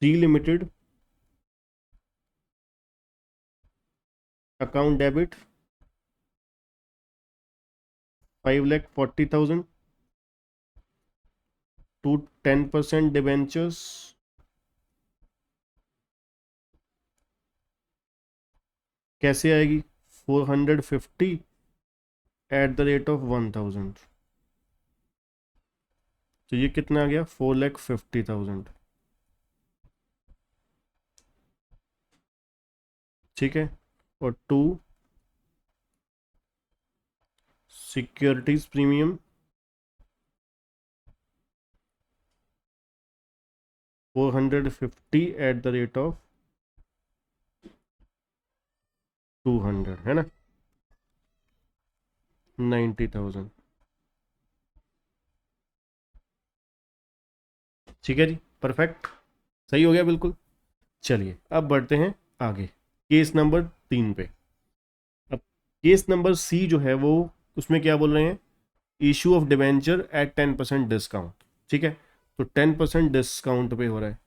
C limited account debit 5,40,000 to 10% debentures, कैसे आएगी 450 एट द रेट ऑफ 1,000, तो ये कितना आ गया 4,50,000। ठीक है, और 2 securities premium 450 eight the rate of 200, है ना, 90,000। ठीक है जी, परफेक्ट, सही हो गया बिल्कुल। चलिए अब बढ़ते हैं आगे, केस नंबर 3 पे। अब केस नंबर सी जो है वो, उसमें क्या बोल रहे हैं, issue of debenture at 10% discount. ठीक है, तो 10% डिस्काउंट पे हो रहा है।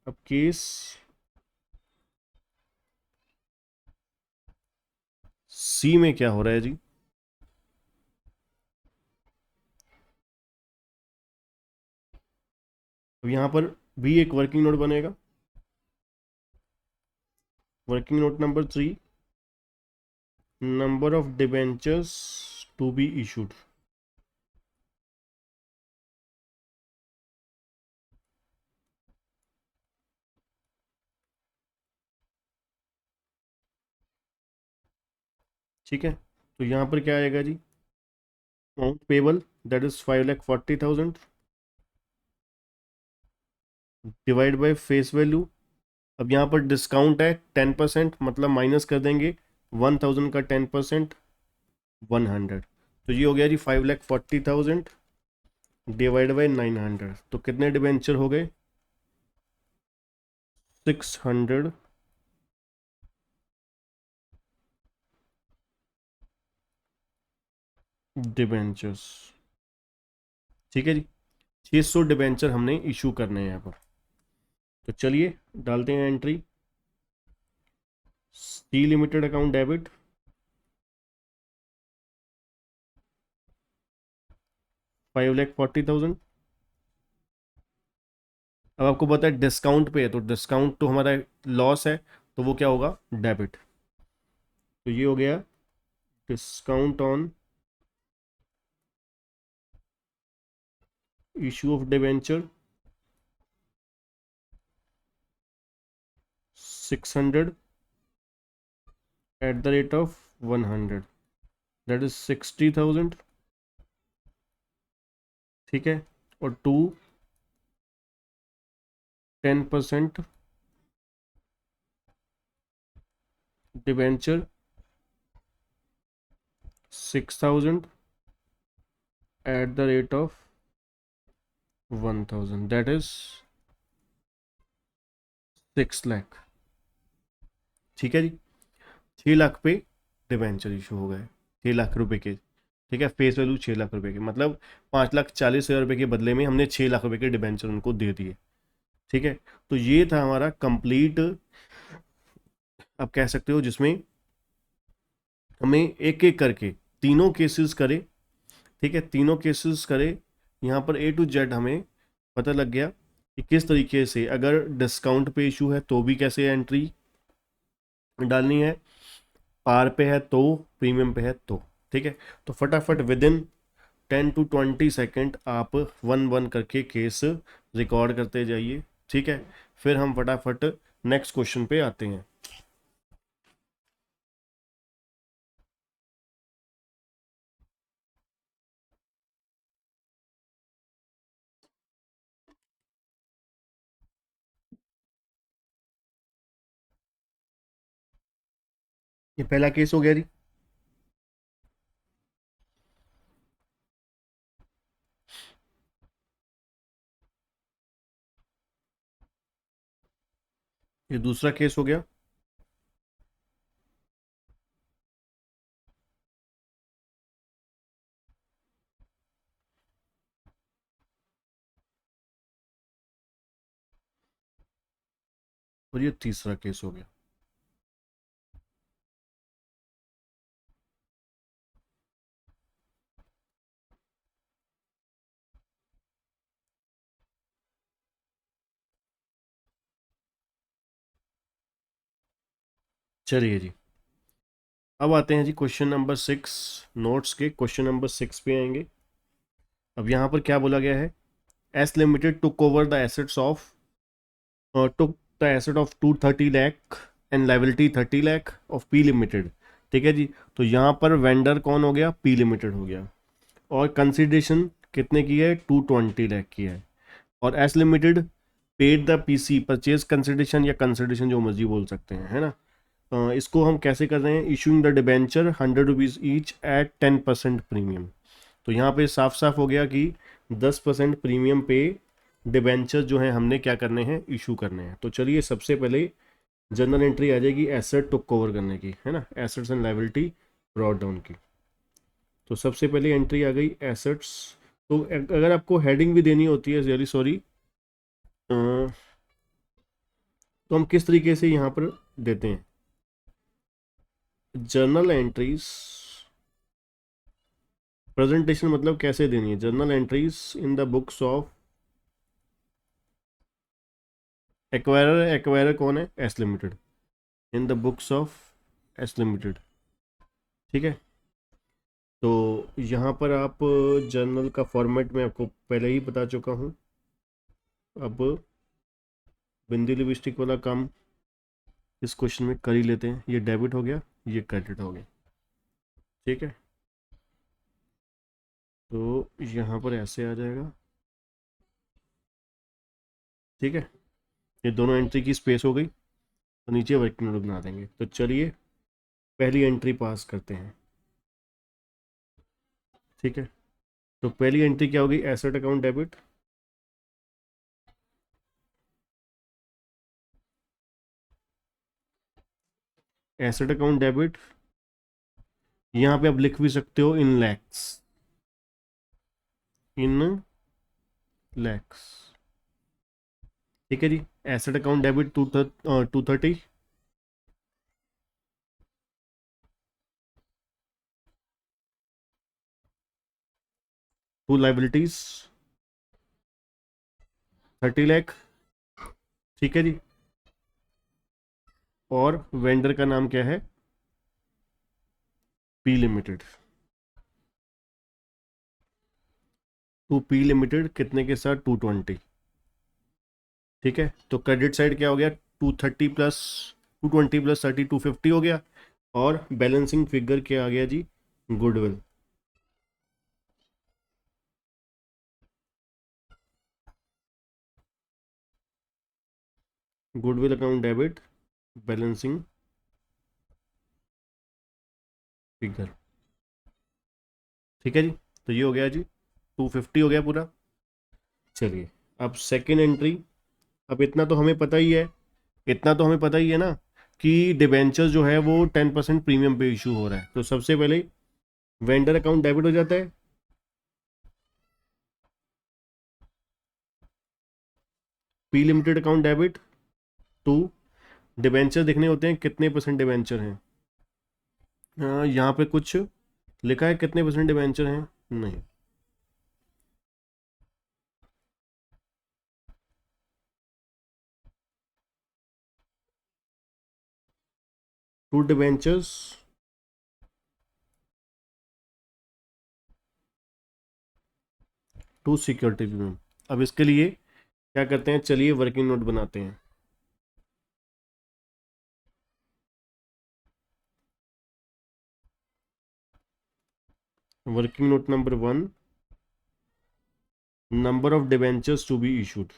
अब केस सी में क्या हो रहा है जी, अब यहां पर भी एक वर्किंग नोट बनेगा, working note number 3, number of debentures to be issued. ठीक है, तो यहां पर क्या आएगा जी, amount payable that is 5,40,000 divide by face value. अब यहाँ पर डिस्काउंट है 10%, मतलब माइनस कर देंगे 1,000 का 10%, 100, तो ये हो गया जी 5,40,000 डिवाइड बाई 900, तो कितने डिबेंचर हो गए 600 डिबेंचर्स। ठीक है जी, 600 डिबेंचर हमने इशू करने हैं यहाँ पर। तो चलिए डालते हैं entry, C limited account debit 5,40,000। अब आपको पता है डिस्काउंट पे है, तो डिस्काउंट तो हमारा लॉस है, तो वो क्या होगा डेबिट। तो ये हो गया discount on issue of debenture 600 eight the rate of 100, that is 60,000। ठीक है, और 2 10% debenture 6,000 at the rate of 1,000, that is 6 lakh. ठीक है जी, 6 लाख पे डिबेंचर इशू हो गए, 6 लाख रुपए के। ठीक है, फेस वैल्यू 6 लाख रुपए के, मतलब 5,40,000 रुपए के बदले में हमने 6 लाख रुपए के डिबेंचर उनको दे दिए। ठीक है, तो ये था हमारा कंप्लीट, आप कह सकते हो, जिसमें हमें एक एक करके तीनों केसेस करे। ठीक है, तीनों केसेस करे, यहाँ पर ए टू जेड हमें पता लग गया कि किस तरीके से, अगर डिस्काउंट पे इशू है तो भी कैसे एंट्री डालनी है, पार पे है तो, प्रीमियम पे है तो। ठीक है, तो फटाफट विद इन 10 to 20 सेकेंड आप वन वन करके केस रिकॉर्ड करते जाइए। ठीक है, फिर हम फटाफट नेक्स्ट क्वेश्चन पे आते हैं। ये पहला केस हो गया जी। ये दूसरा केस हो गया। और ये तीसरा केस हो गया। चलिए जी, अब आते हैं जी क्वेश्चन नंबर 6। नोट्स के क्वेश्चन नंबर 6 पे आएंगे। अब यहाँ पर क्या बोला गया है, S limited to cover the assets of, took the asset of 230 lakh and liability 30 lakh of P limited. ठीक है जी, तो यहाँ पर वेंडर कौन हो गया, P लिमिटेड हो गया, और कंसिडरेशन कितने की है, 220 लाख की है। और S limited paid the PC purchase consideration, या कंसिडरेशन जो मर्जी बोल सकते हैं, है ना। इसको हम कैसे कर रहे हैं, issuing the debenture 100 rupees each eight 10% premium. तो यहाँ पे साफ साफ हो गया कि 10% प्रीमियम पे डिबेंचर जो है हमने क्या करने हैं, इशू करने हैं। तो चलिए, सबसे पहले जनरल एंट्री आ जाएगी एसेट टू कवर करने की, है ना, assets and liability brought down की। तो सबसे पहले एंट्री आ गई एसेट्स। तो अगर आपको हेडिंग भी देनी होती है, रियली सॉरी, तो हम किस तरीके से यहाँ पर देते हैं, जर्नल एंट्रीज प्रेजेंटेशन, मतलब कैसे देनी है, journal entries in the books of acquirer. Acquirer कौन है, S limited, in the books of S limited. ठीक है, तो यहाँ पर आप जर्नल का फॉर्मेट में आपको पहले ही बता चुका हूँ। अब बिंदी लिपस्टिक वाला काम इस क्वेश्चन में कर ही लेते हैं। ये डेबिट हो गया, ये क्रेडिट हो गया। ठीक है, तो यहाँ पर ऐसे आ जाएगा। ठीक है, ये दोनों एंट्री की स्पेस हो गई, तो नीचे वर्किंग नोट बना देंगे। तो चलिए पहली एंट्री पास करते हैं। ठीक है, तो पहली एंट्री क्या होगी, asset account debit. Asset account debit, यहाँ पे आप लिख भी सकते हो इन लैक्स, इन लैक्स। ठीक है जी, asset account debit 230। To liabilities 30 lakh. ठीक है जी, और वेंडर का नाम क्या है, P limited. To P limited कितने के साथ, 220। ठीक है, तो क्रेडिट साइड क्या हो गया, 220 प्लस 30 250 हो गया। और बैलेंसिंग फिगर क्या आ गया जी, goodwill. Goodwill account debit, balancing figure. ठीक है जी, तो ये हो गया जी, 250 हो गया पूरा। चलिए अब सेकेंड एंट्री। अब इतना तो हमें पता ही है, इतना तो हमें पता ही है ना कि डिबेंचर जो है वो 10% प्रीमियम पे इशू हो रहा है। तो सबसे पहले वेंडर अकाउंट डेबिट हो जाता है, P limited account debit to debenture देखने होते हैं कितने परसेंट डिबेंचर हैं। यहाँ पे कुछ लिखा है कितने परसेंट डिबेंचर हैं, नहीं। To debentures to security premium. अब इसके लिए क्या करते हैं, चलिए वर्किंग नोट बनाते हैं। Working note number 1, number of debentures to be issued.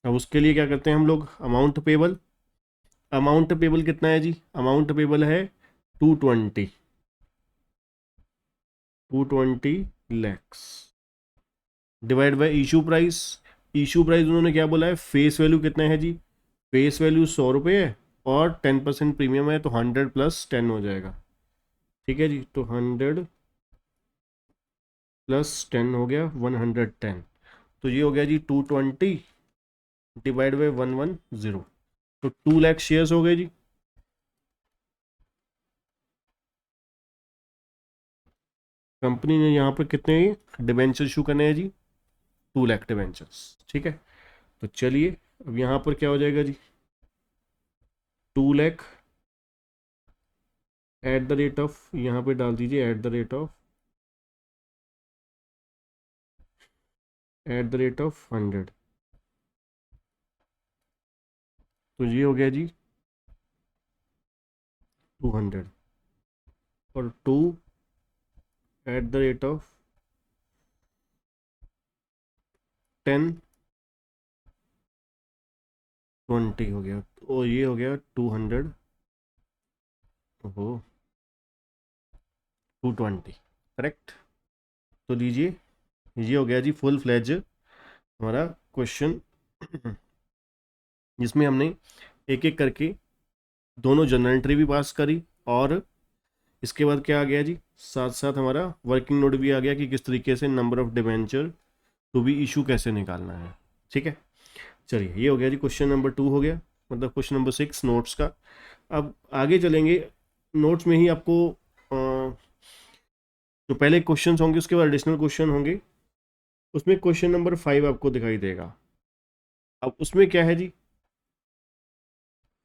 अब उसके लिए क्या करते हैं हम लोग, अमाउंट पेबल। अमाउंट पेबल कितना है जी, अमाउंट पेबल है 220, 220 lakhs divide by issue price. Issue price उन्होंने क्या बोला है, फेस वैल्यू कितना है जी, फेस वैल्यू 100 रुपये है और 10% प्रीमियम है, तो 100 + 10 हो जाएगा। ठीक है जी, तो 100 + 10 हो गया 110। तो ये हो गया जी 220 डिवाइड बाई 110, तो 2 लाख शेयर्स हो गए जी। कंपनी ने यहाँ पर कितने डिबेंचर इशू करने हैं जी, 2 लाख डिबेंचर्स। ठीक है, तो चलिए अब यहाँ पर क्या हो जाएगा जी, 2 lakh eight the rate of, यहाँ पे डाल दीजिए एट द रेट ऑफ 100। तो ये हो गया जी 200 और 2 @10 20 हो गया, और ये हो गया 200, ओहो 220, करेक्ट। तो लीजिए ये हो गया जी फुल फ्लैज हमारा क्वेश्चन, जिसमें हमने एक एक करके दोनों जनरल एंट्री भी पास करी, और इसके बाद क्या आ गया जी, साथ साथ हमारा वर्किंग नोट भी आ गया कि किस तरीके से number of debenture to be issue कैसे निकालना है। ठीक है, चलिए ये हो गया जी क्वेश्चन नंबर 2 हो गया, मतलब क्वेश्चन नंबर 6 नोट्स का। अब आगे चलेंगे, नोट्स में ही आपको जो पहले क्वेश्चन होंगे उसके बाद एडिशनल क्वेश्चन होंगे, उसमें क्वेश्चन नंबर 5 आपको दिखाई देगा। अब उसमें क्या है जी,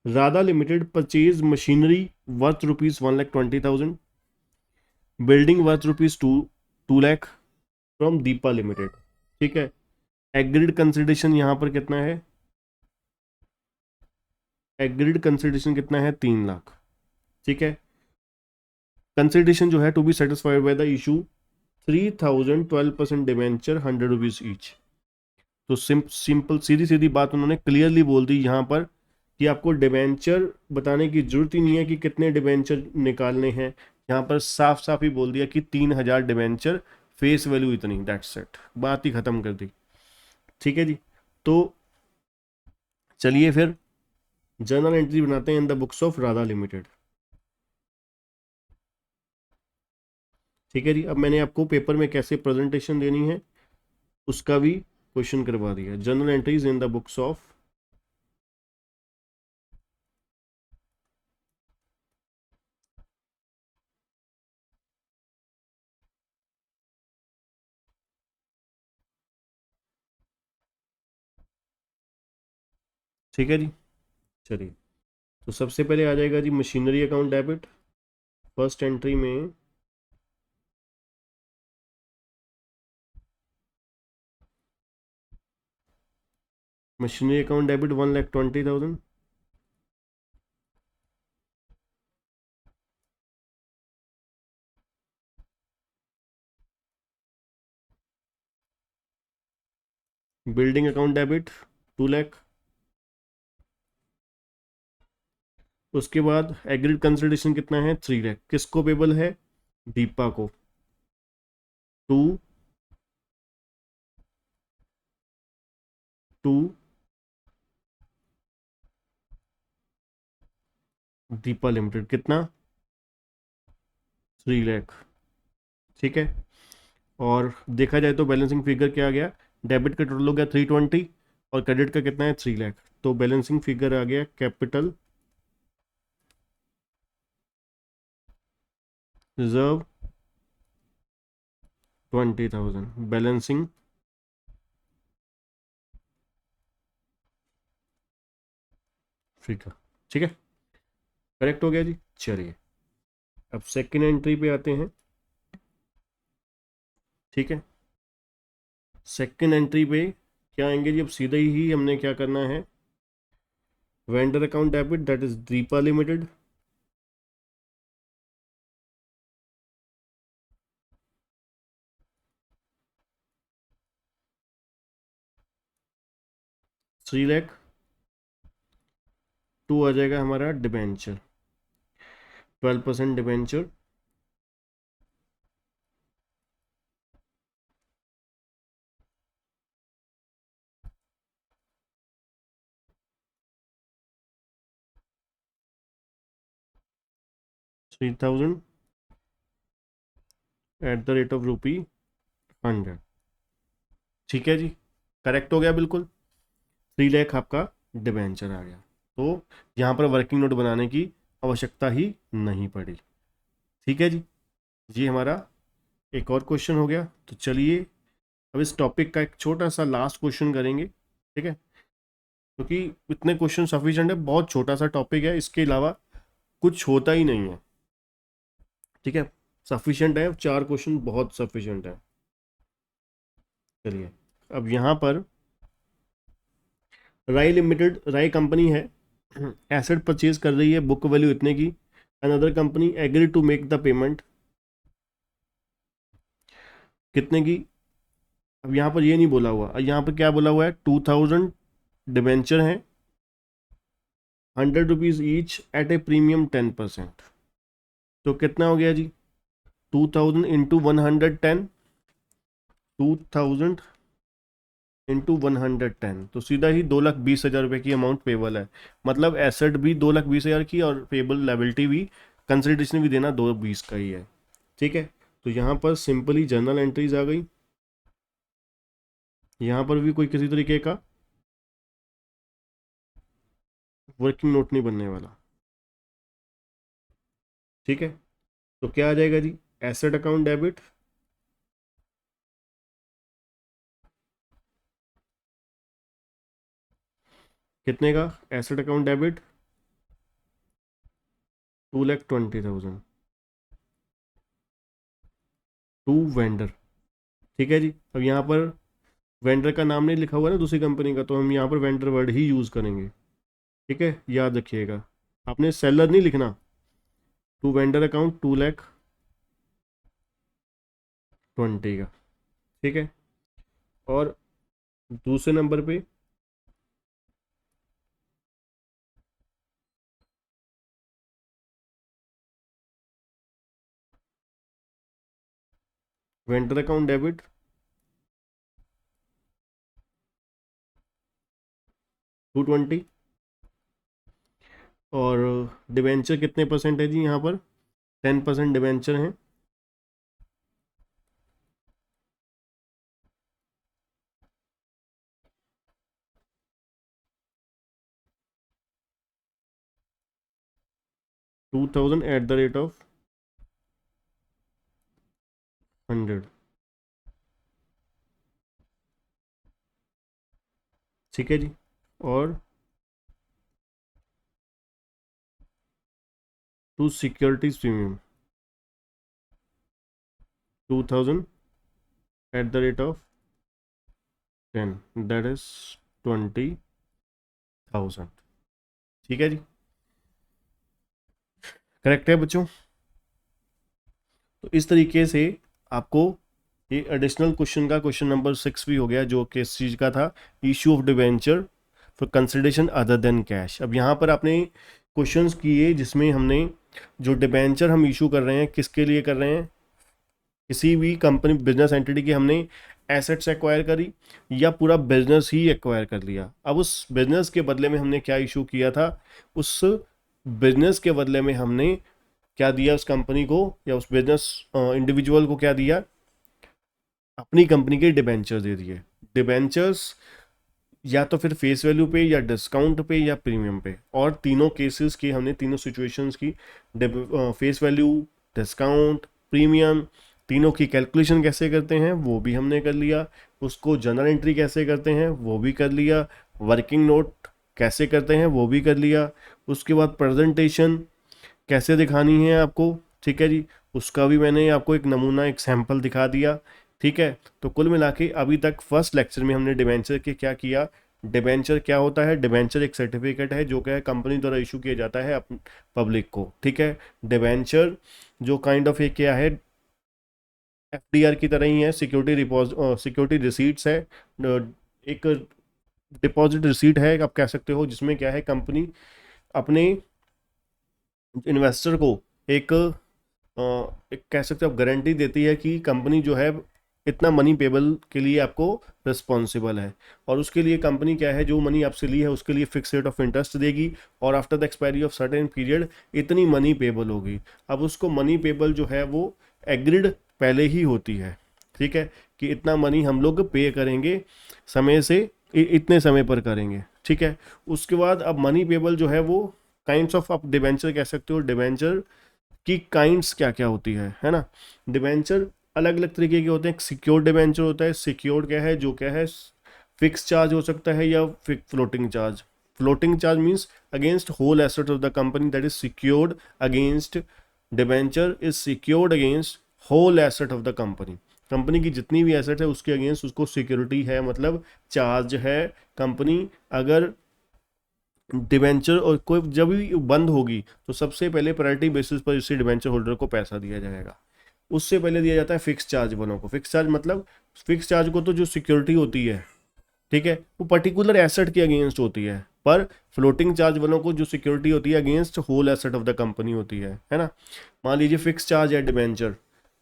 Radha limited purchase machinery worth ₹1,20,000, building worth ₹2 lakh from Deepa limited. ठीक है, एग्रीड कंसिडरेशन यहाँ पर कितना है, एग्रीड कंसिडरेशन कितना है, 3 लाख। ठीक है, कंसिडरेशन जो है to be satisfied by the issue 3000 12% debenture 100 rupees each. तो सिंपल सीधी सीधी बात उन्होंने क्लियरली बोल दी यहाँ पर कि आपको डिवेंचर बताने की जरूरत ही नहीं है कि कितने डिवेंचर निकालने हैं। यहाँ पर साफ साफ ही बोल दिया कि 3000 डिवेंचर, फेस वैल्यू इतनी, दैट्स इट, बात ही खत्म कर दी। ठीक है जी, तो चलिए फिर जर्नल एंट्री बनाते हैं इन the books of Radha limited. ठीक है जी, अब मैंने आपको पेपर में कैसे प्रेजेंटेशन देनी है उसका भी क्वेश्चन करवा दिया, journal entries in the books of. ठीक है जी, चलिए तो सबसे पहले आ जाएगा जी machinery account debit. First entry में machinery account debit 1,20,000। Building account debit 2 lakh. उसके बाद एग्रीड कंसिडरेशन कितना है, 3 लाख। किसको पेबल है, दीपा को। टू टू दीपा लिमिटेड, कितना, 3 लाख। ठीक है। और देखा जाए तो बैलेंसिंग फिगर क्या आ गया, डेबिट का टोटल हो गया 320 और क्रेडिट का कितना है, 3 लाख। तो बैलेंसिंग फिगर आ गया कैपिटल रिजर्व 20,000 बैलेंसिंग फिगर। ठीक है, करेक्ट हो गया जी। चलिए अब सेकेंड एंट्री पे आते हैं। ठीक है, सेकेंड एंट्री पे क्या आएंगे जी, अब सीधे ही हमने क्या करना है, vendor account debit that is Deepa limited. Three lakh. To आ जाएगा हमारा debenture, 12% debenture. 3,000 at the rate of ₹100। ठीक है जी, करेक्ट हो गया बिल्कुल। 3 लाख आपका डिबेंचर आ गया, तो यहाँ पर वर्किंग नोट बनाने की आवश्यकता ही नहीं पड़ी। ठीक है जी, ये हमारा एक और क्वेश्चन हो गया। तो चलिए अब इस टॉपिक का एक छोटा सा लास्ट क्वेश्चन करेंगे। ठीक है, क्योंकि इतने क्वेश्चन सफिशिएंट है, बहुत छोटा सा टॉपिक है, इसके अलावा कुछ होता ही नहीं है। ठीक है, सफिशिएंट है, 4 क्वेश्चन बहुत सफिशिएंट है। चलिए अब यहाँ पर राई लिमिटेड, राई कंपनी है, एसेट परचेज कर रही है, बुक वैल्यू इतने की। Another company agree to make the payment, कितने की। अब यहाँ पर ये नहीं बोला हुआ, यहाँ पर क्या बोला हुआ है, 2,000 डिबेंचर हैं, ₹100 ईच एट ए प्रीमियम 10%। तो कितना हो गया जी, 2,000 इंटू 110, 2,000 इंटू 110, तो सीधा ही 2,20,000 रुपये की अमाउंट पेबल है। मतलब एसेट भी 2,20,000 की और पेबल लाइबिलिटी भी, कंसिडरेशन भी देना 2,20 का ही है। ठीक है, तो यहाँ पर सिंपली जर्नल एंट्रीज आ गई। यहाँ पर भी कोई किसी तरीके का वर्किंग नोट नहीं बनने वाला। ठीक है, तो क्या आ जाएगा जी, एसेट अकाउंट डेबिट, कितने का, asset account debit 2,20,000 to vendor. ठीक है जी, अब यहाँ पर वेंडर का नाम नहीं लिखा हुआ ना दूसरी कंपनी का, तो हम यहाँ पर वेंडर वर्ड ही यूज़ करेंगे। ठीक है, याद रखिएगा, आपने सेलर नहीं लिखना। टू वेंडर अकाउंट 2,20,000 का। ठीक है, और दूसरे नंबर पे वेंडर अकाउंट डेबिट 220। और डिबेंचर कितने परसेंट है जी, यहाँ पर 10% डिबेंचर हैं। 2,000 एट द रेट ऑफ 100। ठीक है जी, और to securities premium 2,000 at the rate of 10, that is 20। 1000। ठीक है जी, करेक्ट है बच्चों। तो इस तरीके से आपको ये एडिशनल क्वेश्चन का क्वेश्चन नंबर 6 भी हो गया, जो किस चीज़ का था, issue of debenture for consideration other than cash. अब यहाँ पर आपने क्वेश्चंस किए जिसमें हमने जो डिबेंचर हम इशू कर रहे हैं किसके लिए कर रहे हैं, किसी भी कंपनी बिजनेस एंटिटी की हमने एसेट्स एक्वायर करी या पूरा बिजनेस ही एक्वायर कर लिया। अब उस बिजनेस के बदले में हमने क्या इशू किया था, उस बिजनेस के बदले में हमने क्या दिया उस कंपनी को या उस बिजनेस इंडिविजुअल को, क्या दिया, अपनी कंपनी के डिबेंचर दे दिए। डिबेंचर्स या तो फिर फेस वैल्यू पे या डिस्काउंट पे या प्रीमियम पे, और तीनों केसेस की हमने, तीनों सिचुएशंस की फेस वैल्यू, डिस्काउंट, प्रीमियम, तीनों की कैलकुलेशन कैसे करते हैं वो भी हमने कर लिया। उसको जर्नल एंट्री कैसे करते हैं वो भी कर लिया। वर्किंग नोट कैसे करते हैं वो भी कर लिया। उसके बाद प्रेजेंटेशन कैसे दिखानी है आपको, ठीक है जी, उसका भी मैंने आपको एक नमूना, एक सैंपल दिखा दिया। ठीक है, तो कुल मिला के अभी तक फर्स्ट लेक्चर में हमने डिबेंचर के क्या किया। डिबेंचर क्या होता है, डिबेंचर एक सर्टिफिकेट है जो क्या है कंपनी द्वारा इशू किया जाता है पब्लिक को। ठीक है, डिबेंचर जो काइंड ऑफ एक क्या है, एफडीआर की तरह ही है, सिक्योरिटी रिसीट्स है, एक डिपॉजिट रिसीट है आप कह सकते हो, जिसमें क्या है कंपनी अपने इन्वेस्टर को एक एक कह सकते हो आप गारंटी देती है कि कंपनी जो है इतना मनी पेबल के लिए आपको रिस्पॉन्सिबल है, और उसके लिए कंपनी क्या है जो मनी आपसे ली है उसके लिए फिक्स रेट ऑफ इंटरेस्ट देगी, और after the expiry of certain period इतनी मनी पेबल होगी। अब उसको मनी पेबल जो है वो एग्रीड पहले ही होती है, ठीक है, कि इतना मनी हम लोग पे करेंगे समय से, इतने समय पर करेंगे। ठीक है, उसके बाद अब मनी पेबल जो है वो काइंड्स ऑफ आप डिबेंचर कह सकते हो, डिबेंचर की काइंड्स क्या क्या होती है ना। डिबेंचर अलग अलग तरीके के होते हैं। सिक्योर्ड डिबेंचर होता है, सिक्योर्ड क्या है, जो क्या है फिक्स चार्ज हो सकता है या floating charge. Floating charge means against whole asset of the company, that is secured against, debenture is secured against whole asset of the company. Company की जितनी भी एसेट है उसके अगेंस्ट उसको सिक्योरिटी है, मतलब चार्ज है कंपनी। अगर डिबेंचर और कोई जब भी बंद होगी तो सबसे पहले प्रायोरिटी बेसिस पर इसी डिबेंचर होल्डर को पैसा दिया जाएगा। उससे पहले दिया जाता है फिक्स चार्ज वालों को। फिक्स चार्ज मतलब फिक्स चार्ज को तो जो सिक्योरिटी होती है, ठीक है, वो पर्टिकुलर एसेट के अगेंस्ट होती है, पर फ्लोटिंग चार्ज वालों को जो सिक्योरिटी होती है against whole asset of the company होती है ना। मान लीजिए फिक्स चार्ज है डिबेंचर,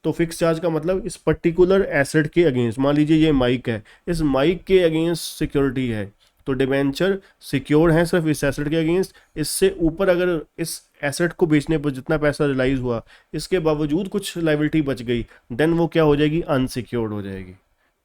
तो फिक्स चार्ज का मतलब इस पर्टिकुलर एसेट के अगेंस्ट, मान लीजिए ये माइक है, इस माइक के अगेंस्ट सिक्योरिटी है, तो डिबेंचर सिक्योर है सिर्फ इस एसेट के अगेंस्ट। इससे ऊपर अगर इस एसेट को बेचने पर जितना पैसा रिलाइज हुआ इसके बावजूद कुछ लाइबिलिटी बच गई, देन वो क्या हो जाएगी, अनसिक्योर्ड हो जाएगी।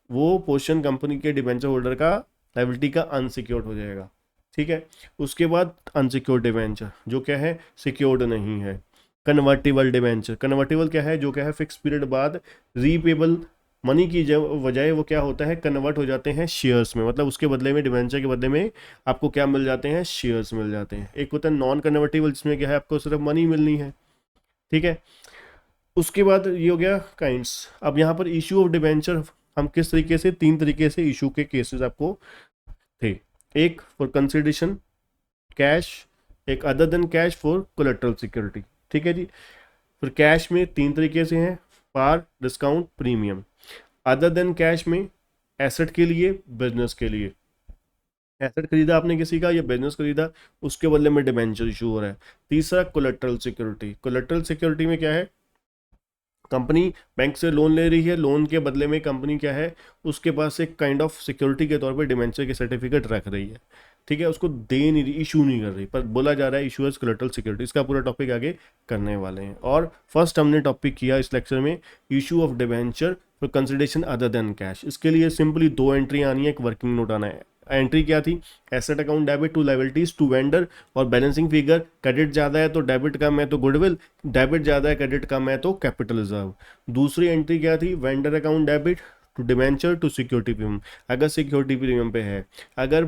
वो पोर्शन कंपनी के डिबेंचर होल्डर का लाइबिलिटी का अनसिक्योर्ड हो जाएगा। ठीक है, उसके बाद अनसिक्योर्ड डिबेंचर जो क्या है, सिक्योर्ड नहीं है। कन्वर्टिबल डिबेंचर, कन्वर्टिबल क्या है, जो क्या है फिक्स पीरियड बाद रीपेबल मनी की बजाय वो क्या होता है, कन्वर्ट हो जाते हैं शेयर्स में, मतलब उसके बदले में, डिबेंचर के बदले में आपको क्या मिल जाते हैं, शेयर्स मिल जाते हैं। एक होता है नॉन कन्वर्टिबल जिसमें क्या है आपको सिर्फ मनी मिलनी है। ठीक है, उसके बाद ये हो गया काइंड्स। अब यहाँ पर इशू ऑफ डिबेंचर हम किस तरीके से, तीन तरीके से इशू के केसेस आपको थे। एक फॉर कंसिडरेशन कैश, एक other than cash for collateral security. ठीक है जी, फिर कैश में तीन तरीके से हैं, par, discount, premium. Other than cash में एसेट के लिए, बिजनेस के लिए, एसेट खरीदा आपने किसी का या बिजनेस खरीदा उसके बदले में डिबेंचर इशू हो रहा है। तीसरा कोलेटरल सिक्योरिटी, कोलेटरल सिक्योरिटी में क्या है, कंपनी बैंक से लोन ले रही है, लोन के बदले में कंपनी क्या है उसके पास एक काइंड ऑफ सिक्योरिटी के तौर पे डिबेंचर के सर्टिफिकेट रख रही है। ठीक है, उसको दे नहीं रही, इशू नहीं कर रही, पर बोला जा रहा है इशू एज कोलेटरल सिक्योरिटी। इसका पूरा टॉपिक आगे करने वाले हैं। और फर्स्ट हमने टॉपिक किया इस लेक्चर में issue of debenture for consideration other than cash. इसके लिए सिंपली दो एंट्री आनी है, एक वर्किंग नोट आना है। एंट्री क्या थी, asset account debit to liabilities to vendor, और बैलेंसिंग फिगर क्रेडिट ज़्यादा है तो डेबिट कम है तो गुडविल, डेबिट ज़्यादा है क्रेडिट कम है तो कैपिटल रिजर्व। दूसरी एंट्री क्या थी, vendor account debit to debenture to security premium, अगर सिक्योरिटी प्रीमियम पे है, अगर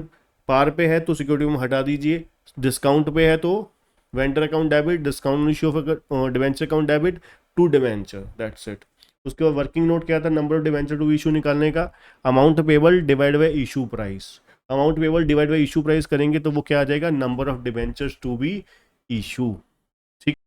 पार पे है तो सिक्योरिटी प्रीमियम हटा दीजिए, डिस्काउंट पे है तो vendor account debit, discount issue of debenture account debit to debenture, that's it. उसके बाद वर्किंग नोट क्या था, number of debenture to issue निकालने का, amount payable divide by issue price. Amount payable divide by issue price करेंगे तो वो क्या आ जाएगा, number of debentures to be issue.